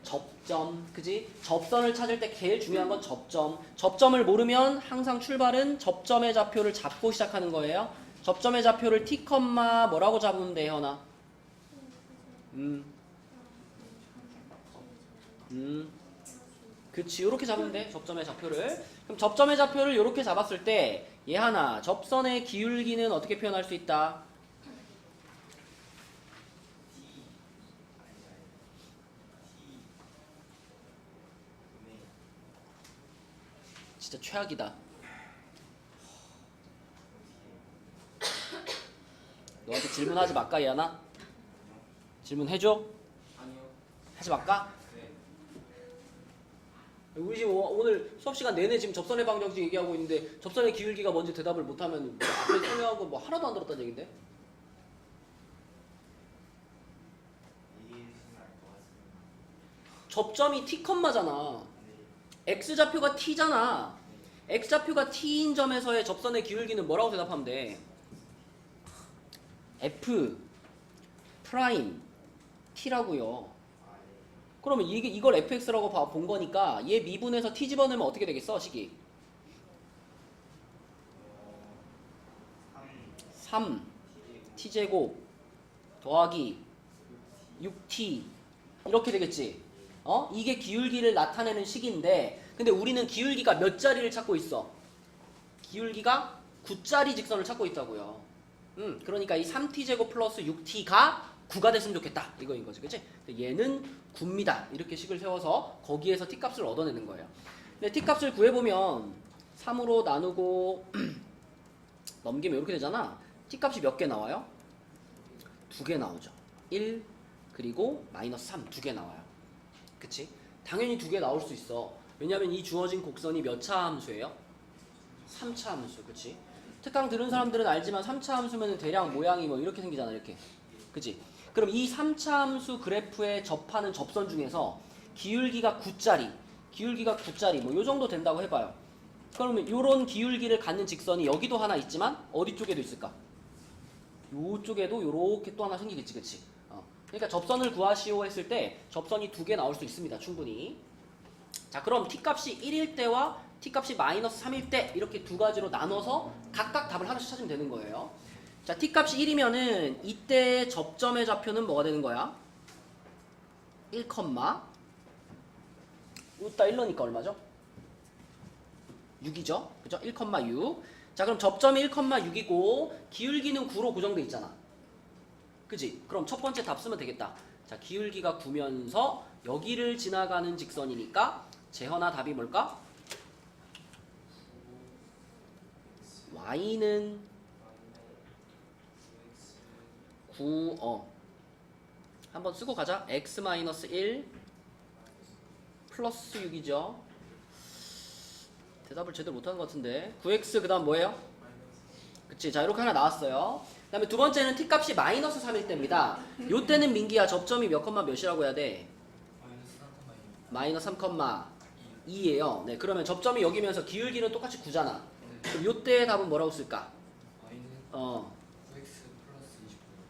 S1: 접점. 그지? 접선을 찾을 때 제일 중요한 건 접점. 접점을 모르면 항상 출발은 접점의 좌표를 잡고 시작하는 거예요. 접점의 좌표를 t, 뭐라고 잡으면 돼, 현아? 그치, 요렇게 잡으면 돼, 접점의 좌표를. 그럼 접점의 좌표를 요렇게 잡았을 때 얘 하나, 접선의 기울기는 어떻게 표현할 수 있다? 진짜 최악이다. 너한테 질문하지 말까, 얘하나? 질문해줘?
S2: 아니요.
S1: 하지 말까?
S2: 네.
S1: 우리 지금 오늘 수업 시간 내내 지금 접선의 방정식 얘기하고 있는데 접선의 기울기가 뭔지 대답을 못하면 뭐 앞에 설명하고 뭐 하나도 안 들었다는 얘긴데? 접점이 t, 잖아. x 좌표가 t잖아. x 좌표가 t인 점에서의 접선의 기울기는 뭐라고 대답하면 돼? f 프라임 t라고요. 그러면 이걸 fx라고 본 거니까 얘 미분해서 t 집어넣으면 어떻게 되겠어, 식이? 3 t제곱 더하기 6t 이렇게 되겠지. 이게 기울기를 나타내는 식인데, 근데 우리는 기울기가 몇 자리를 찾고 있어? 기울기가 9자리 직선을 찾고 있다고요. 그러니까 이 3t제곱 플러스 6t가 9가 됐으면 좋겠다, 이거인 거지, 그치? 얘는 9입니다. 이렇게 식을 세워서 거기에서 t값을 얻어내는 거예요. 근데 t값을 구해보면 3으로 나누고 넘기면 이렇게 되잖아. t값이 몇 개 나와요? 2개 나오죠. 1 그리고 마이너스 3 2개 나와요. 그치? 당연히 2개 나올 수 있어. 왜냐면 이 주어진 곡선이 몇 차 함수예요? 3차 함수, 그치? 특강 들은 사람들은 알지만 3차 함수면 대략 모양이 뭐 이렇게 생기잖아, 이렇게. 그치? 그럼 이 3차 함수 그래프에 접하는 접선 중에서 기울기가 9짜리 뭐 요 정도 된다고 해봐요. 그러면 요런 기울기를 갖는 직선이 여기도 하나 있지만 어디 쪽에도 있을까? 요쪽에도 요렇게 또 하나 생기겠지, 그치? 그러니까 접선을 구하시오 했을 때 접선이 2개 나올 수 있습니다, 충분히. 자, 그럼 t값이 1일 때와 t값이 마이너스 3일 때 이렇게 두 가지로 나눠서 각각 답을 하나씩 찾으면 되는 거예요. 자, t값이 1이면은 이때 접점의 좌표는 뭐가 되는 거야? 1, 여기다 1넣으니까 얼마죠? 6이죠. 그죠? 1,6. 자, 그럼 접점이 1,6이고 기울기는 9로 고정돼 있잖아. 그지? 그럼 첫 번째 답 쓰면 되겠다. 자, 기울기가 9면서 여기를 지나가는 직선이니까 재현아 답이 뭘까? y는 9, 한번 쓰고 가자. x-1 플러스 6이죠. 대답을 제대로 못하는 것 같은데. 9x 그 다음 뭐예요? 그치. 자, 이렇게 하나 나왔어요. 그 다음에 두 번째는 t값이 마이너스 3일 때입니다. 요 때는 민기야, 접점이 몇 컴마 몇이라고 해야 돼? 마이너스 3,2예요. 네, 그러면 접점이 여기면서 기울기는 똑같이 9잖아. 그럼 요 때의 답은 뭐라고 쓸까?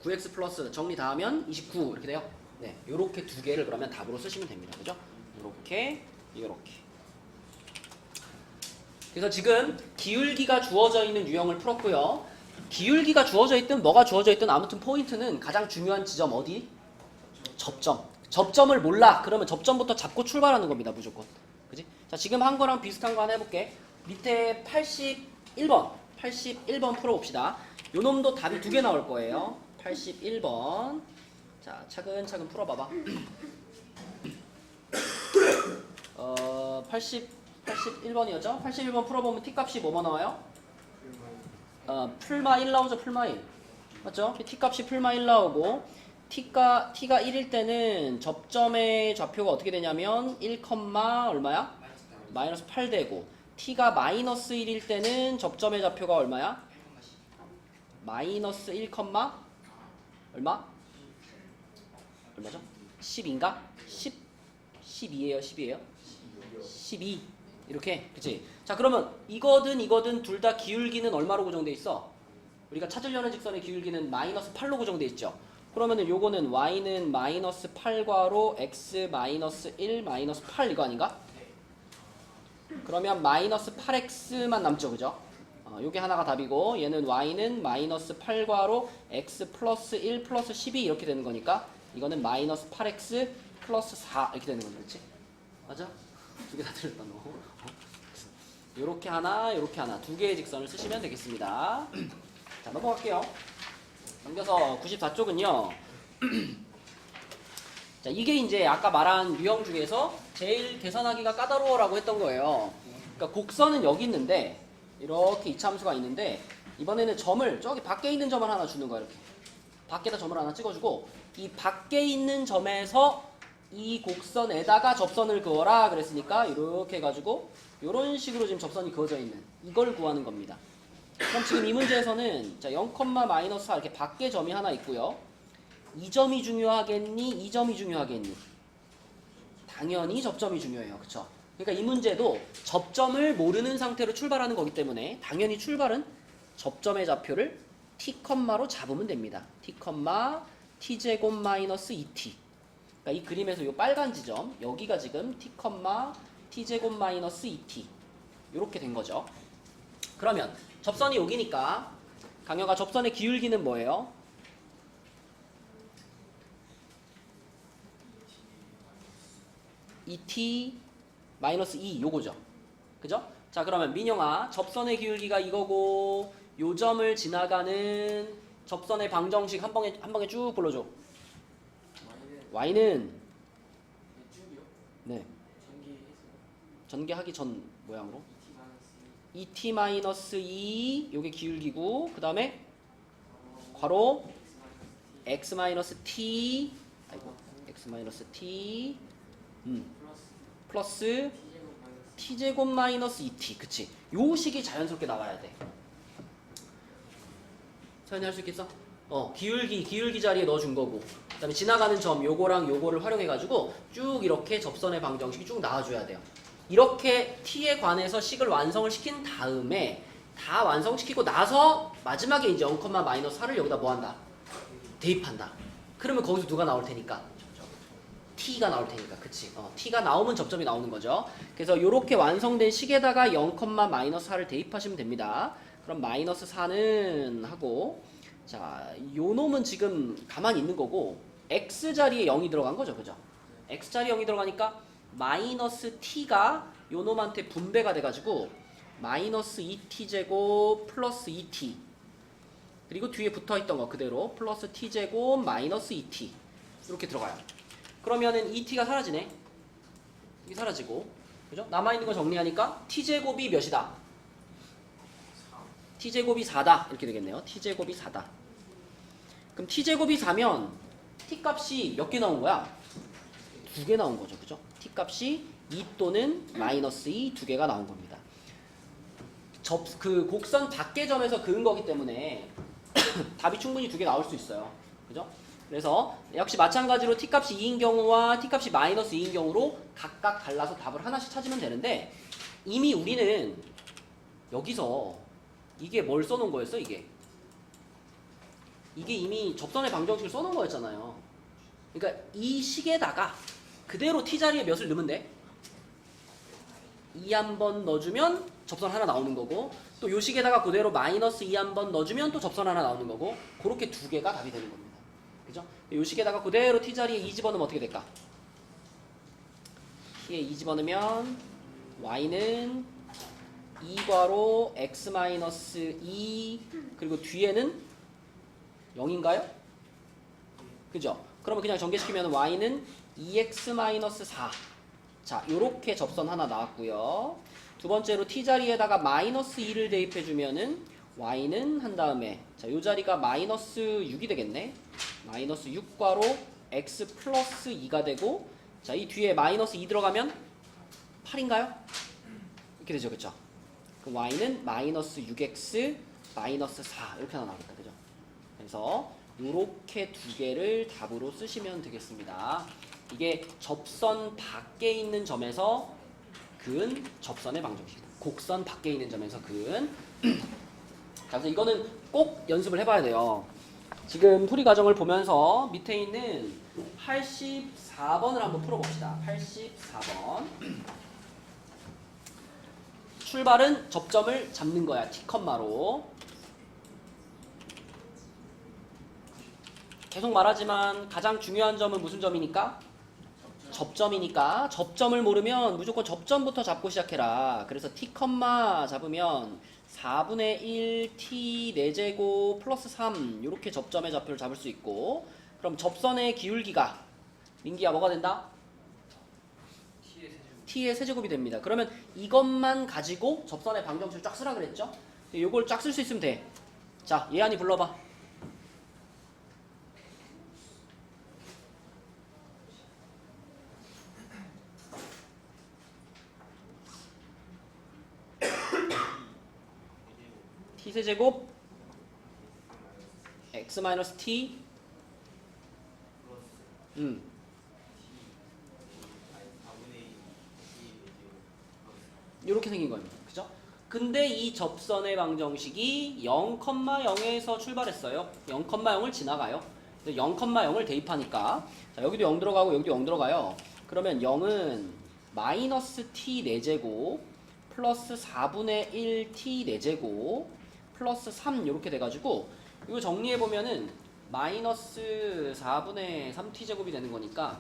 S1: 9x 플러스 정리 다 하면 29 이렇게 돼요. 네, 요렇게 두 개를 그러면 답으로 쓰시면 됩니다. 그죠? 요렇게. 그래서 지금 기울기가 주어져 있는 유형을 풀었고요. 기울기가 주어져 있든 뭐가 주어져 있든 아무튼 포인트는 가장 중요한 지점 어디? 접점을 몰라. 그러면 접점부터 잡고 출발하는 겁니다, 무조건. 그지? 자, 지금 한 거랑 비슷한 거 하나 해볼게. 밑에 81번 풀어봅시다. 요 놈도 답이 2개 나올 거예요. 81번. 자, 차근차근 풀어봐봐. 81번이었죠? 81번 풀어보면 t값이 뭐뭐 나와요? 풀마 1 나오죠, 풀마 1. 맞죠? t값이 풀마 1 나오고, t가 1일 때는 접점의 좌표가 어떻게 되냐면 1, 얼마야? 마이너스 8 되고, t가 마이너스 1일 때는 접점의 좌표가 얼마야? 마이너스 1, 얼마? 얼마죠? 10인가? 12예요, 12예요? 12. 이렇게, 그치? 자, 그러면 이거든 둘 다 기울기는 얼마로 고정돼 있어? 우리가 찾으려는 직선의 기울기는 마이너스 8로 고정돼 있죠. 그러면은 요거는 y는 마이너스 8괄호 x 마이너스 1 마이너스 8 이거 아닌가? 그러면 마이너스 8x만 남죠, 그죠? 요게 하나가 답이고 얘는 y는 마이너스 8괄호 x 플러스 1 플러스 12 이렇게 되는 거니까 이거는 마이너스 8x 플러스 4 이렇게 되는 거지, 그렇지? 맞아? 두 개 다 틀렸다 너. 요렇게 하나, 요렇게 하나 두 개의 직선을 쓰시면 되겠습니다. 자, 넘어갈게요. 넘겨서 94쪽은요. 자, 이게 이제 아까 말한 유형 중에서 제일 계산하기가 까다로워라고 했던 거예요. 그러니까 곡선은 여기 있는데 이렇게 이차함수가 있는데 이번에는 점을 저기 밖에 있는 점을 하나 주는 거야. 이렇게 밖에다 점을 하나 찍어주고 이 밖에 있는 점에서 이 곡선에다가 접선을 그어라 그랬으니까 이렇게 해가지고 이런 식으로 지금 접선이 그어져 있는 이걸 구하는 겁니다. 그럼 지금 이 문제에서는 자 0, 마이너스 4 이렇게 밖에 점이 하나 있고요. 이 점이 중요하겠니? 이 점이 중요하겠니? 당연히 접점이 중요해요. 그쵸? 그러니까 이 문제도 접점을 모르는 상태로 출발하는 거기 때문에 당연히 출발은 접점의 좌표를 t,로 잡으면 됩니다. t제곱 마이너스 2t. 그러니까 이 그림에서 이 빨간 지점 여기가 지금 t제곱 마이너스 2t 이렇게 된 거죠. 그러면 접선이 여기니까 강여가 접선의 기울기는 뭐예요? 2t 마이너스 2 요거죠. 그죠? 자, 그러면 민영아 접선의 기울기가 이거고 요 점을 지나가는 접선의 방정식 한 방에 쭉 불러줘. y는
S2: 쭉이요?
S1: 네
S2: 전기해서
S1: 전개하기 전 모양으로
S2: 2t
S1: 2t-2 요게 기울기고 그 다음에 괄호 x-t 아이고 x-t 플러스 t제곱 마이너스 2t. 그치? 요 식이 자연스럽게 나와야 돼. 서연이 할 수 있겠어? 기울기 자리에 넣어준 거고 그 다음에 지나가는 점 요거랑 요거를 활용해가지고 쭉 이렇게 접선의 방정식이 쭉 나와줘야 돼요. 이렇게 t에 관해서 식을 완성을 시킨 다음에 다 완성시키고 나서 마지막에 이제 0, 마이너스 4를 여기다 뭐 한다? 대입한다. 그러면 거기서 누가 나올 테니까? t가 나올 테니까. 그치? t가 나오면 접점이 나오는 거죠. 그래서 이렇게 완성된 식에다가 0, 마이너스 4를 대입하시면 됩니다. 그럼 마이너스 4는 하고 자, 요 놈은 지금 가만히 있는 거고 x 자리에 0이 들어간 거죠. 그죠? x 자리에 0이 들어가니까 마이너스 t가 요 놈한테 분배가 돼가지고 마이너스 2t 제곱 플러스 2t 그리고 뒤에 붙어있던 거 그대로 플러스 t 제곱 마이너스 2t 이렇게 들어가요. 그러면은 2t가 사라지네. 이게 사라지고 그죠? 남아있는 거 정리하니까 t제곱이 몇이다? t제곱이 4다 이렇게 되겠네요. t제곱이 4다. 그럼 t제곱이 4면 t값이 몇 개 나온 거야? 2개 나온 거죠. 그죠? t값이 2 또는 마이너스 2 두 개가 나온 겁니다. 그 곡선 밖의 점에서 그은 거기 때문에 답이 충분히 2개 나올 수 있어요. 그죠? 그래서 역시 마찬가지로 t값이 2인 경우와 t값이 마이너스 2인 경우로 각각 갈라서 답을 하나씩 찾으면 되는데 이미 우리는 여기서 이게 뭘 써놓은 거였어? 이게 이미 접선의 방정식을 써놓은 거였잖아요. 그러니까 이 식에다가 그대로 t 자리에 몇을 넣으면 돼? 2 한번 넣어주면 접선 하나 나오는 거고 또 요 식에다가 그대로 마이너스 2 한번 넣어주면 또 접선 하나 나오는 거고 그렇게 2개가 답이 되는 겁니다. 그죠? 요 식에다가 그대로 t 자리에 2 집어넣으면 어떻게 될까? t에 2 집어넣으면 y는 2괄호 x-2 그리고 뒤에는 0인가요? 그죠? 그러면 그냥 전개시키면 y는 2x-4 자 요렇게 접선 하나 나왔고요. 두 번째로 t 자리에다가 마이너스 2를 대입해주면은 y는 한 다음에 자 요 자리가 마이너스 6이 되겠네. 마이너스 6괄호 x 플러스 2가 되고 자 이 뒤에 마이너스 2 들어가면 8인가요? 이렇게 되죠. 그쵸? 그럼 y는 마이너스 6x 마이너스 4 이렇게 하나 나오겠다. 그죠? 그래서 요렇게 두 개를 답으로 쓰시면 되겠습니다. 이게 접선 밖에 있는 점에서 그은 접선의 방정식. 곡선 밖에 있는 점에서 그은 자, 그래서 이거는 꼭 연습을 해봐야 돼요. 지금 풀이 과정을 보면서 밑에 있는 84번을 한번 풀어봅시다. 84번. 출발은 접점을 잡는 거야. t, 로. 계속 말하지만 가장 중요한 점은 무슨 점이니까? 접점이니까 접점을 모르면 무조건 접점부터 잡고 시작해라. 그래서 t, 잡으면 4분의 1 t 4제곱 플러스 3 이렇게 접점의 좌표를 잡을 수 있고 그럼 접선의 기울기가 민기야 뭐가 된다? t의 세제곱이 됩니다. 그러면 이것만 가지고 접선의 방정식을 쫙 쓰라 그랬죠? 요걸 쫙 쓸 수 있으면 돼. 자, 예안이 불러봐. t세제곱 x-t 이렇게 생긴 겁니다. 그죠? 근데 이 접선의 방정식이 0,0에서 출발했어요. 0,0을 지나가요. 0,0을 대입하니까 자, 여기도 0 들어가고 여기도 0 들어가요. 그러면 0은 마이너스 t 4제곱 플러스 4분의 1 t 4제곱 플러스 3 이렇게 돼가지고 이거 정리해보면은 마이너스 4분의 3t 제곱이 되는 거니까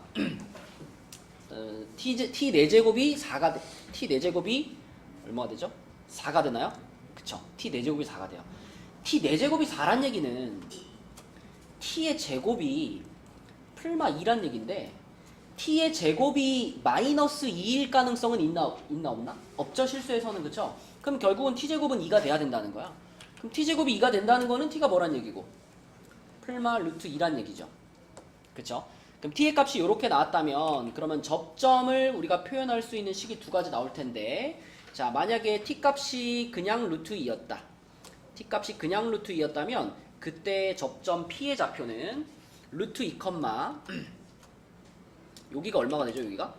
S1: t 4제곱이 4가 돼. t 4제곱이 얼마가 되죠? 4가 되나요? 그쵸. t 4제곱이 4가 돼요. t 4제곱이 4란 얘기는 t의 제곱이 풀마 2란 얘기인데 t의 제곱이 마이너스 2일 가능성은 있나 없나? 없죠. 실수에서는. 그쵸? 그럼 결국은 t제곱은 2가 돼야 된다는 거야. 그럼 t제곱이 2가 된다는 거는 t가 뭐란 얘기고? 풀마 루트 2란 얘기죠. 그쵸? 그럼 t의 값이 이렇게 나왔다면 그러면 접점을 우리가 표현할 수 있는 식이 두 가지 나올 텐데 자, 만약에 t 값이 그냥 루트 2였다. t 값이 그냥 루트 2였다면 그때 접점 p의 좌표는 루트 2, 여기가 얼마가 되죠? 여기가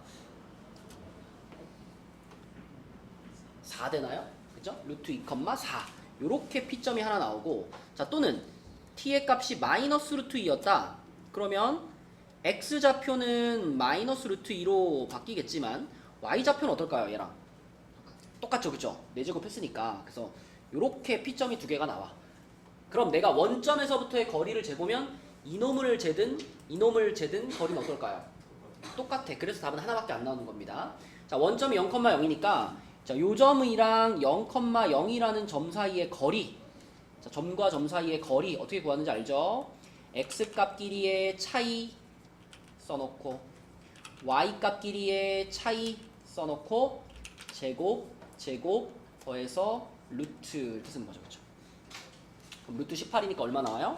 S1: 4 되나요? 그죠? 루트 2, 4 요렇게 p점이 하나 나오고 자, 또는 t의 값이 마이너스 루트 2였다. 그러면 x좌표는 마이너스 루트 2로 바뀌겠지만 y좌표는 어떨까요? 얘랑 똑같죠. 그쵸? 4제곱 했으니까. 그래서 요렇게 p점이 두 개가 나와. 그럼 내가 원점에서부터의 거리를 재보면 이놈을 재든 거리는 어떨까요? 똑같아. 그래서 답은 하나밖에 안 나오는 겁니다. 자, 원점이 0,0이니까 자, 요 점이랑 0,0이라는 점 사이의 거리 자, 점과 점 사이의 거리 어떻게 구하는지 알죠? x값 길이의 차이 써놓고 y값 길이의 차이 써놓고 제곱 더해서 루트 이렇게 쓰는 거죠. 그렇죠? 그럼 루트 18이니까 얼마 나와요?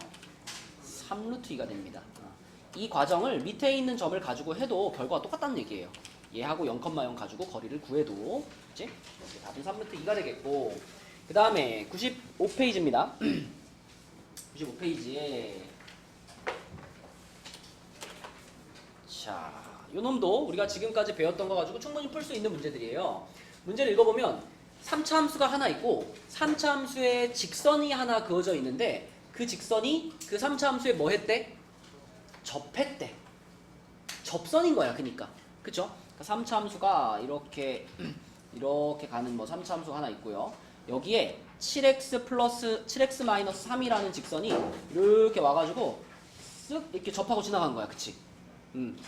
S1: 3루트 2가 됩니다. 이 과정을 밑에 있는 점을 가지고 해도 결과가 똑같다는 얘기예요. 얘하고 0,0 가지고 거리를 구해도 그치? 답은 3루트 2가 되겠고 그 다음에 95페이지입니다. 95페이지에 자, 요 놈도 우리가 지금까지 배웠던 거 가지고 충분히 풀 수 있는 문제들이에요. 문제를 읽어보면 3차 함수가 하나 있고 3차 함수에 직선이 하나 그어져 있는데 그 직선이 그 3차 함수에 뭐 했대? 접했대. 접선인 거야. 그니까. 그쵸? 그러니까 3차 함수가 이렇게 가는 뭐 3차 함수가 하나 있고요. 여기에 7x 마이너스 3이라는 직선이 이렇게 와가지고 쓱 이렇게 접하고 지나간 거야. 그치?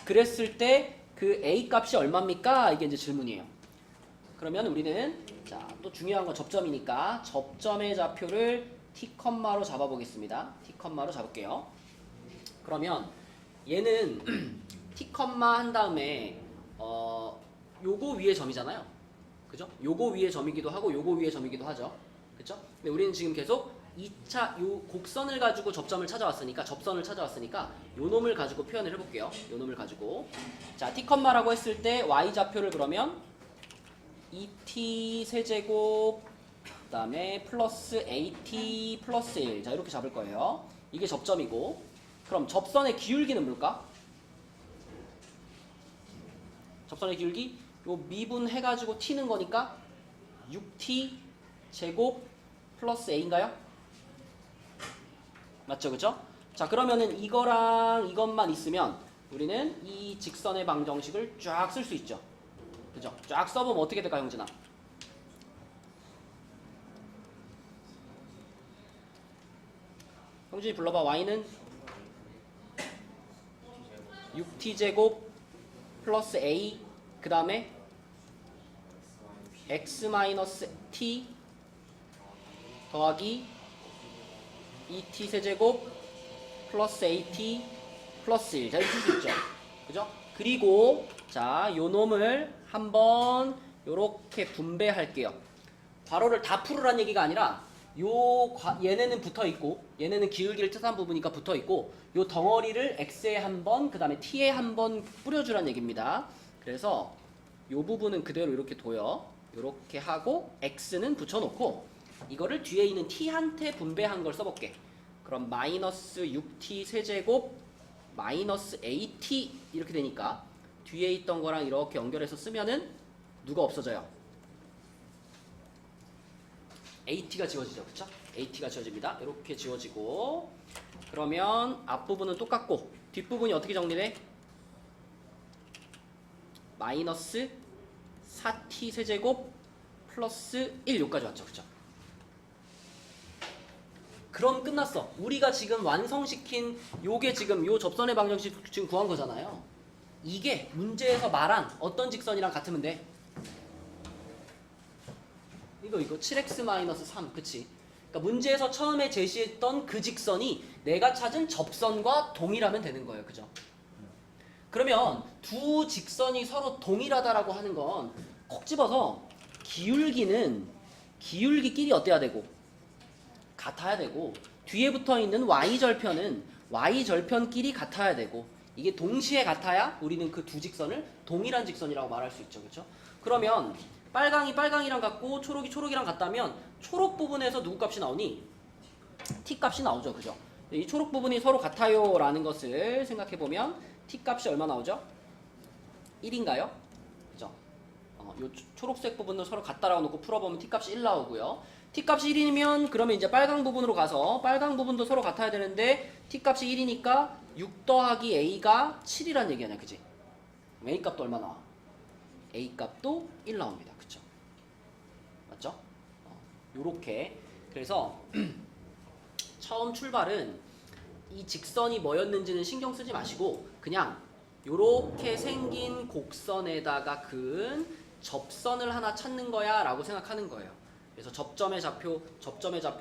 S1: 그랬을 때 그 a 값이 얼마입니까? 이게 이제 질문이에요. 그러면 우리는 자, 또 중요한 건 접점이니까 접점의 좌표를 t,로 잡아보겠습니다. t,로 잡을게요. 그러면 얘는 t, 한 다음에 요거 위에 점이잖아요. 그죠? 요거 위에 점이기도 하고 요거 위에 점이기도 하죠. 그죠? 근데 우리는 지금 계속 2차 요 곡선을 가지고 접선을 찾아왔으니까 요 놈을 가지고 표현을 해볼게요. 요 놈을 가지고 자, t,라고 했을 때 y좌표를 그러면 2t 세제곱 그 다음에 플러스 at 플러스 1 자, 이렇게 잡을 거예요. 이게 접점이고 그럼 접선의 기울기는 뭘까? 접선의 기울기 요 미분해가지고 t는 거니까 6t 제곱 플러스 a인가요? 맞죠? 그죠? 자, 그러면은 이거랑 이것만 있으면 우리는 이 직선의 방정식을 쫙 쓸 수 있죠. 그죠? 쫙 써보면 어떻게 될까, 형진아? 형준이 불러봐. y는 6t제곱 플러스 a 그 다음에 x 마이너스 t 더하기 2t 세제곱 플러스 at 플러스 1. 자, 이렇게 쓸 수 있죠. 그죠? 그리고 자, 요 놈을 한번 요렇게 분배할게요. 괄호를 다 풀으란 얘기가 아니라 얘네는 붙어 있고 얘네는 기울기를 뜻한 부분이니까 붙어 있고 요 덩어리를 x에 한 번, 그 다음에 t에 한 번 뿌려주란 얘기입니다. 그래서 요 부분은 그대로 이렇게 둬요. 이렇게 하고 x는 붙여놓고 이거를 뒤에 있는 t한테 분배한 걸 써볼게. 그럼 마이너스 6t 세제곱 마이너스 at 이렇게 되니까 뒤에 있던 거랑 이렇게 연결해서 쓰면은 누가 없어져요? at가 지워지죠. 그쵸? at가 지워집니다. 이렇게 지워지고 그러면 앞부분은 똑같고 뒷부분이 어떻게 정리돼? 마이너스 4t 세제곱 플러스 1 여기까지 왔죠. 그쵸? 그럼 끝났어. 우리가 지금 완성시킨 요게 지금 요 접선의 방정식 지금 구한 거잖아요. 이게 문제에서 말한 어떤 직선이랑 같으면 돼? 이거 7x-3 그치? 그러니까 문제에서 처음에 제시했던 그 직선이 내가 찾은 접선과 동일하면 되는 거예요. 그죠? 그러면 두 직선이 서로 동일하다라고 하는 건 콕 집어서 기울기끼리 어때야 되고 같아야 되고 뒤에 붙어 있는 y절편은 y절편끼리 같아야 되고 이게 동시에 같아야 우리는 그 두 직선을 동일한 직선이라고 말할 수 있죠. 그렇죠? 그러면 빨강이 빨강이랑 같고 초록이 초록이랑 같다면 초록 부분에서 누구 값이 나오니? t 값이 나오죠. 그죠? 이 초록 부분이 서로 같아요 라는 것을 생각해 보면 t 값이 얼마 나오죠? 1인가요? 그죠? 요 초록색 부분도 서로 같다라고 놓고 풀어보면 t 값이 1 나오고요. t 값이 1이면 그러면 이제 빨강 부분으로 가서 빨강 부분도 서로 같아야 되는데 t 값이 1이니까 6 더하기 a가 7이란 얘기 아니야. 그지? a 값도 얼마 나와? a 값도 1 나옵니다. 그쵸? 맞죠? 요렇게 그래서 처음 출발은 이 직선이 뭐였는지는 신경 쓰지 마시고 그냥 요렇게 생긴 곡선에다가 그은 접선을 하나 찾는 거야 라고 생각하는 거예요. 그래서 접점의 좌표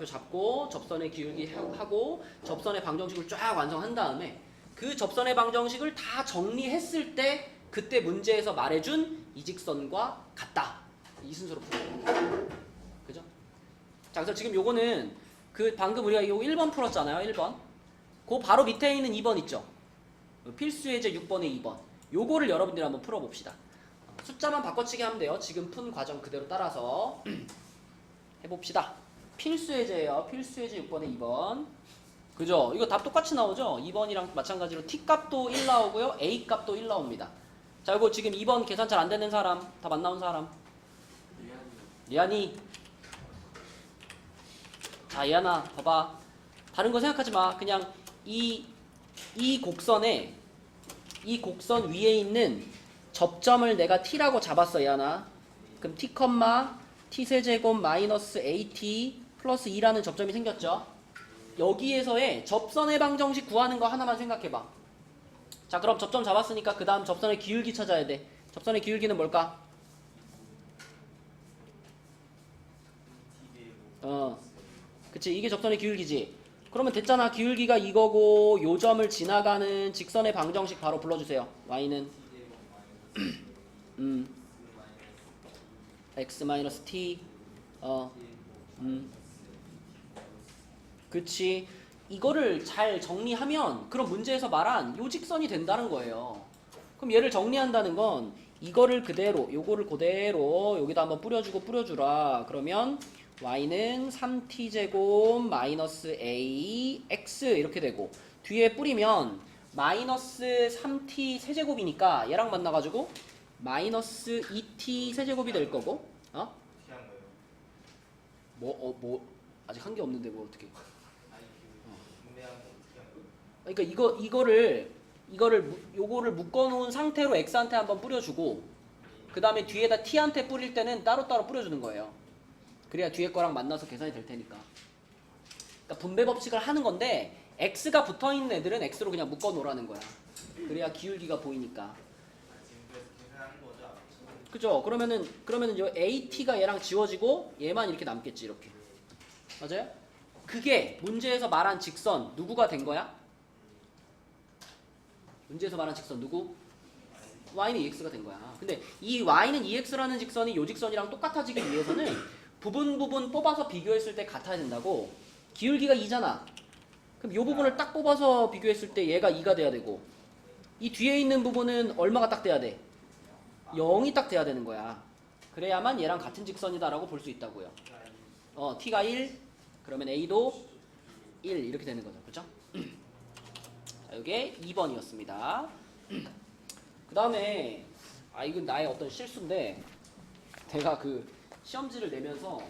S1: 잡고 접선의 기울기 하고 접선의 방정식을 쫙 완성한 다음에 그 접선의 방정식을 다 정리했을 때 그때 문제에서 말해준 이 직선과 같다. 이 순서로 풀어요. 그죠? 자, 그래서 지금 요거는 그 방금 우리가 이거 1번 풀었잖아요. 1번. 그 바로 밑에 있는 2번 있죠. 필수 예제 6번에 2번. 요거를 여러분들이 한번 풀어봅시다. 숫자만 바꿔치기 하면 돼요. 지금 푼 과정 그대로 따라서 해봅시다. 필수 예제예요. 필수 예제 6번에 2번. 그죠? 이거 답 똑같이 나오죠? 2번이랑 마찬가지로 t 값도 1 나오고요. a 값도 1 나옵니다. 자, 이거 지금 2번 계산 잘 안 되는 사람, 답 안 나온 사람. 예안이. 자, 예안아, 봐봐. 다른 거 생각하지 마. 그냥 이 곡선 위에 있는 접점을 내가 t라고 잡았어, 예안아. 그럼 t, t 세제곱 마이너스 at 플러스 2라는 접점이 생겼죠? 여기에서의 접선의 방정식 구하는 거 하나만 생각해봐. 자, 그럼 접점 잡았으니까 그 다음 접선의 기울기 찾아야 돼. 접선의 기울기는 뭘까? 그치, 이게 접선의 기울기지. 그러면 됐잖아. 기울기가 이거고 요 점을 지나가는 직선의 방정식 바로 불러주세요. y는 x-t 그치. 이거를 잘 정리하면 그럼 문제에서 말한 요 직선이 된다는 거예요. 그럼 얘를 정리한다는 건 이거를 그대로 요거를 그대로 여기다 한번 뿌려주라. 그러면 y는 3t제곱 마이너스 ax 이렇게 되고 뒤에 뿌리면 마이너스 3t 세제곱이니까 얘랑 만나가지고 마이너스 2t 세제곱이 될 거고 뭐 아직 한 게 없는데 뭐 어떻게 그러니까 요거를 묶어놓은 상태로 x한테 한번 뿌려주고 그 다음에 뒤에다 t한테 뿌릴 때는 따로따로 뿌려주는 거예요. 그래야 뒤에 거랑 만나서 계산이 될 테니까. 그러니까 분배 법칙을 하는 건데 x가 붙어 있는 애들은 x로 그냥 묶어 놓으라는 거야. 그래야 기울기가 보이니까.
S2: 지금 그래서 계산하는 거죠? 아까?
S1: 그죠? 그러면은 요 AT가 얘랑 지워지고 얘만 이렇게 남겠지, 이렇게. 맞아요? 그게 문제에서 말한 직선 누구가 된 거야? 문제에서 말한 직선 누구? y는 ex가 된 거야. 근데 이 y는 ex라는 직선이 요 직선이랑 똑같아지기 위해서는 부분 뽑아서 비교했을 때 같아야 된다고. 기울기가 2잖아. 그럼 요 부분을 딱 뽑아서 비교했을 때 얘가 2가 돼야 되고, 이 뒤에 있는 부분은 얼마가 딱 돼야 돼? 0이 딱 돼야 되는 거야. 그래야만 얘랑 같은 직선이다라고 볼 수 있다고요. t가 1, 그러면 a도 1 이렇게 되는 거죠. 그죠? 자, 이게 2번이었습니다. 그 다음에 이건 나의 어떤 실수인데, 내가 그 시험지를 내면서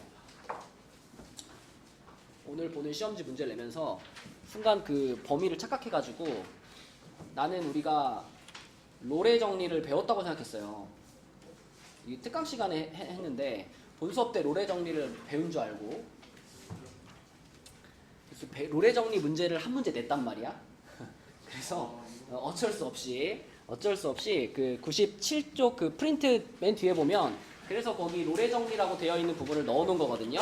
S1: 오늘 보는 시험지 문제를 내면서 순간 그 범위를 착각해가지고 나는 우리가 로레 정리를 배웠다고 생각했어요. 이 특강 시간에 했는데 본 수업 때 로레 정리를 배운 줄 알고, 그래서 로레 정리 문제를 한 문제 냈단 말이야. 그래서 어쩔 수 없이 그 97쪽 그 프린트 맨 뒤에 보면, 그래서 거기 로레 정리라고 되어 있는 부분을 넣어 놓은 거거든요.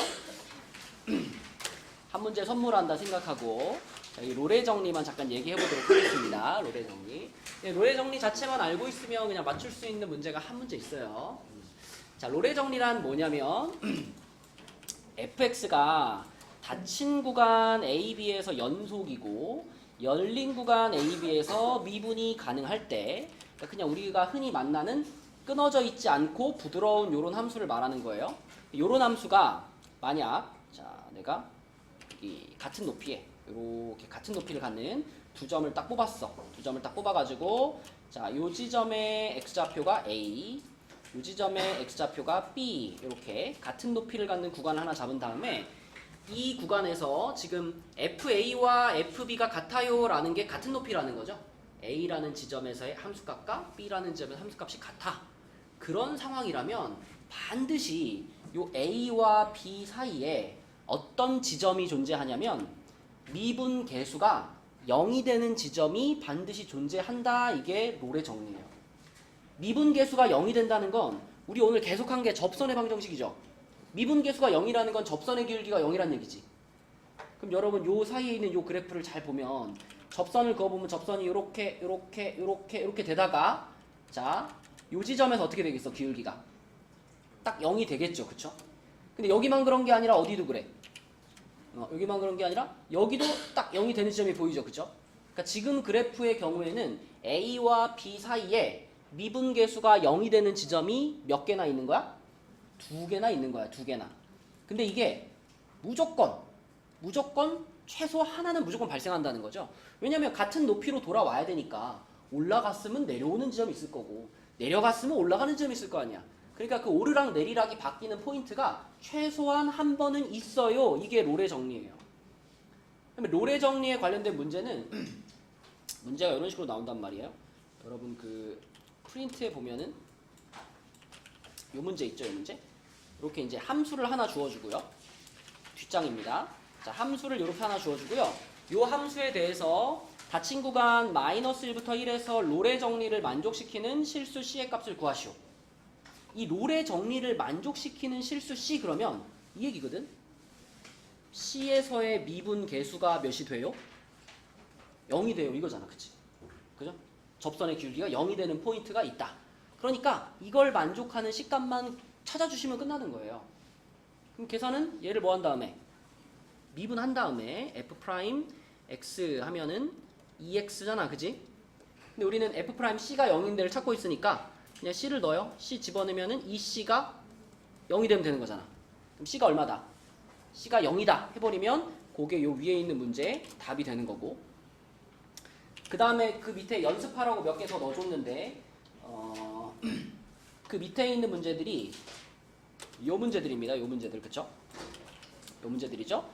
S1: 한 문제 선물한다 생각하고, 자, 이 로레 정리만 잠깐 얘기해 보도록 하겠습니다. 로레 정리. 네, 로레 정리 자체만 알고 있으면 그냥 맞출 수 있는 문제가 한 문제 있어요. 자, 로레 정리란 뭐냐면 fx가 닫힌 구간 AB에서 연속이고 열린 구간 AB에서 미분이 가능할 때, 그러니까 그냥 우리가 흔히 만나는 끊어져 있지 않고 부드러운 요런 함수를 말하는 거예요. 요런 함수가 만약, 자, 내가 이 같은 높이에 이렇게 같은 높이를 갖는 두 점을 딱 뽑았어. 두 점을 딱 뽑아가지고, 자, 요 지점의 x좌표가 A, 요 지점의 x좌표가 B, 이렇게 같은 높이를 갖는 구간을 하나 잡은 다음에 이 구간에서 지금 FA와 FB가 같아요라는 게 같은 높이라는 거죠. A라는 지점에서의 함수값과 B라는 지점에서 함수값이 같아. 그런 상황이라면 반드시 요 A와 B 사이에 어떤 지점이 존재하냐면 미분 계수가 0이 되는 지점이 반드시 존재한다. 이게 롤의 정리예요. 미분 계수가 0이 된다는 건 우리 오늘 계속한 게 접선의 방정식이죠. 미분 계수가 0이라는 건 접선의 기울기가 0이란 얘기지. 그럼 여러분 요 사이에 있는 요 그래프를 잘 보면 접선을 그어보면 접선이 요렇게 되다가, 자, 요 지점에서 어떻게 되겠어? 기울기가 딱 0이 되겠죠. 그쵸? 근데 여기만 그런 게 아니라 어디도 그래. 여기만 그런 게 아니라 여기도 딱 0이 되는 지점이 보이죠. 그쵸? 그러니까 지금 그래프의 경우에는 A와 B 사이에 미분 계수가 0이 되는 지점이 몇 개나 있는 거야? 2개나 있는 거야. 2개나. 근데 이게 무조건 최소 하나는 무조건 발생한다는 거죠. 왜냐면 같은 높이로 돌아와야 되니까 올라갔으면 내려오는 지점이 있을 거고 내려갔으면 올라가는 지점이 있을 거 아니야. 그러니까 그 오르락 내리락이 바뀌는 포인트가 최소한 한 번은 있어요. 이게 롤의 정리예요. 그러면 롤의 정리에 관련된 문제는 문제가 이런 식으로 나온단 말이에요. 여러분 그 프린트에 보면은 요 문제 있죠, 요 문제. 이렇게 이제 함수를 하나 주어주고요. 뒷장입니다. 자, 함수를 이렇게 하나 주어주고요. 요 함수에 대해서 닫힌 구간 -1부터 1에서 롤의 정리를 만족시키는 실수 C의 값을 구하시오. 이 롤의 정리를 만족시키는 실수 C 그러면 이 얘기거든. C에서의 미분 계수가 몇이 돼요? 0이 돼요. 이거잖아. 그치? 그죠? 접선의 기울기가 0이 되는 포인트가 있다. 그러니까 이걸 만족하는 C값만 찾아주시면 끝나는 거예요. 그럼 계산은 얘를 뭐 한 다음에 미분한 다음에 F'X 하면은 2X잖아. 그지? 근데 우리는 F'C가 0인 데를 찾고 있으니까 그냥 C를 넣어요. C 집어넣으면은 이 C가 0이 되면 되는 거잖아. 그럼 C가 얼마다? C가 0이다 해버리면 그게 요 위에 있는 문제 답이 되는 거고, 그 다음에 그 밑에 연습하라고 몇 개 더 넣어줬는데 그 밑에 있는 문제들이 요 문제들입니다. 요 문제들. 그쵸? 요 문제들이죠.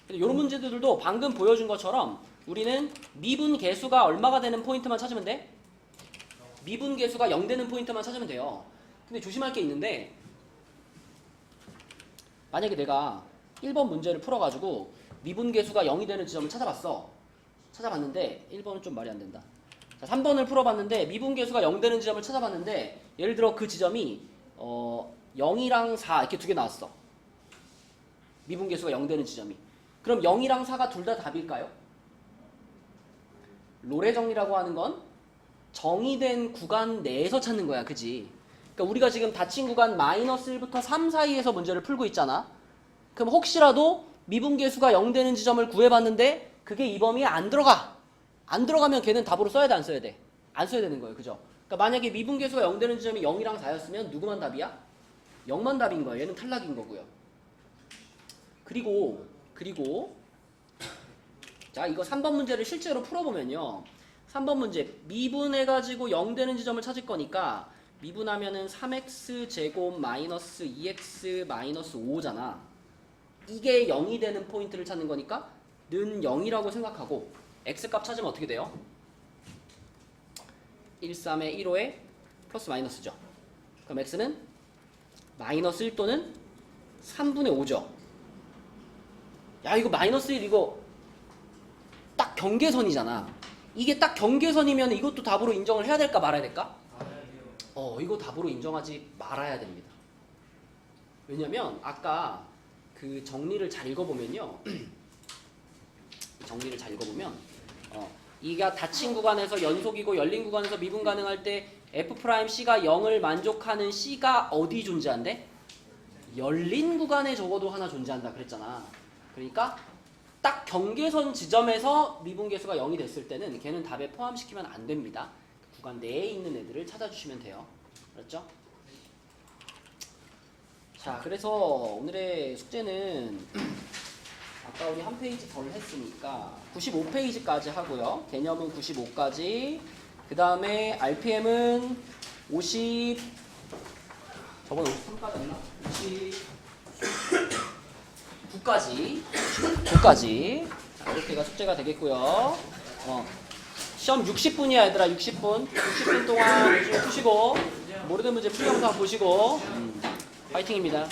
S1: 근데 요런 문제들도 방금 보여준 것처럼 우리는 미분 계수가 얼마가 되는 포인트만 찾으면 돼? 미분 계수가 0 되는 포인트만 찾으면 돼요. 근데 조심할 게 있는데, 만약에 내가 1번 문제를 풀어가지고 미분계수가 0이 되는 지점을 찾아봤는데 1번은 좀 말이 안 된다. 자, 3번을 풀어봤는데 미분계수가 0 되는 지점을 찾아봤는데 예를 들어 그 지점이 0이랑 4 이렇게 두 개 나왔어. 미분계수가 0 되는 지점이. 그럼 0이랑 4가 둘 다 답일까요? 로레 정리라고 하는 건 정의된 구간 내에서 찾는 거야. 그지? 그러니까 우리가 지금 닫힌 구간 마이너스 1부터 3 사이에서 문제를 풀고 있잖아. 그럼 혹시라도 미분계수가 0 되는 지점을 구해봤는데 그게 이 범위에 안 들어가. 안 들어가면 걔는 답으로 써야 돼, 안 써야 돼? 안 써야 되는 거예요. 그죠? 그러니까 만약에 미분계수가 0 되는 지점이 0이랑 4였으면 누구만 답이야? 0만 답인 거예요. 얘는 탈락인 거고요. 그리고 자, 이거 3번 문제를 실제로 풀어보면요. 3번 문제 미분해가지고 0 되는 지점을 찾을 거니까 미분하면은 3x 제곱 마이너스 2x 마이너스 5잖아. 이게 0이 되는 포인트를 찾는 거니까 는 0이라고 생각하고 x값 찾으면 어떻게 돼요? 1, 3에 1호에 플러스 마이너스죠. 그럼 x는 마이너스 1 또는 3분의 5죠. 야, 이거 마이너스 1 이거 딱 경계선이잖아. 이게 딱 경계선이면 이것도 답으로 인정을 해야 될까 말아야 될까? 이거 답으로 인정하지 말아야 됩니다. 왜냐면 아까 그 정리를 잘 읽어보면요. 정리를 잘 읽어보면 이가 닫힌 구간에서 연속이고 열린 구간에서 미분 가능할 때 F'C가 0을 만족하는 C가 어디 존재한대? 열린 구간에 적어도 하나 존재한다 그랬잖아. 그러니까 딱 경계선 지점에서 미분계수가 0이 됐을 때는 걔는 답에 포함시키면 안 됩니다. 구간 내에 있는 애들을 찾아주시면 돼요. 그렇죠? 자, 그래서 오늘의 숙제는 아까 우리 한 페이지 덜 했으니까 95페이지까지 하고요. 개념은 95까지. 그 다음에 RPM은 50 저번에 53까지 했나? 9까지 자, 이렇게가 숙제가 되겠고요. 시험 60분이야 얘들아. 60분 동안 열심히 푸시고 모르는 문제 풀 영상 보시고 파이팅입니다.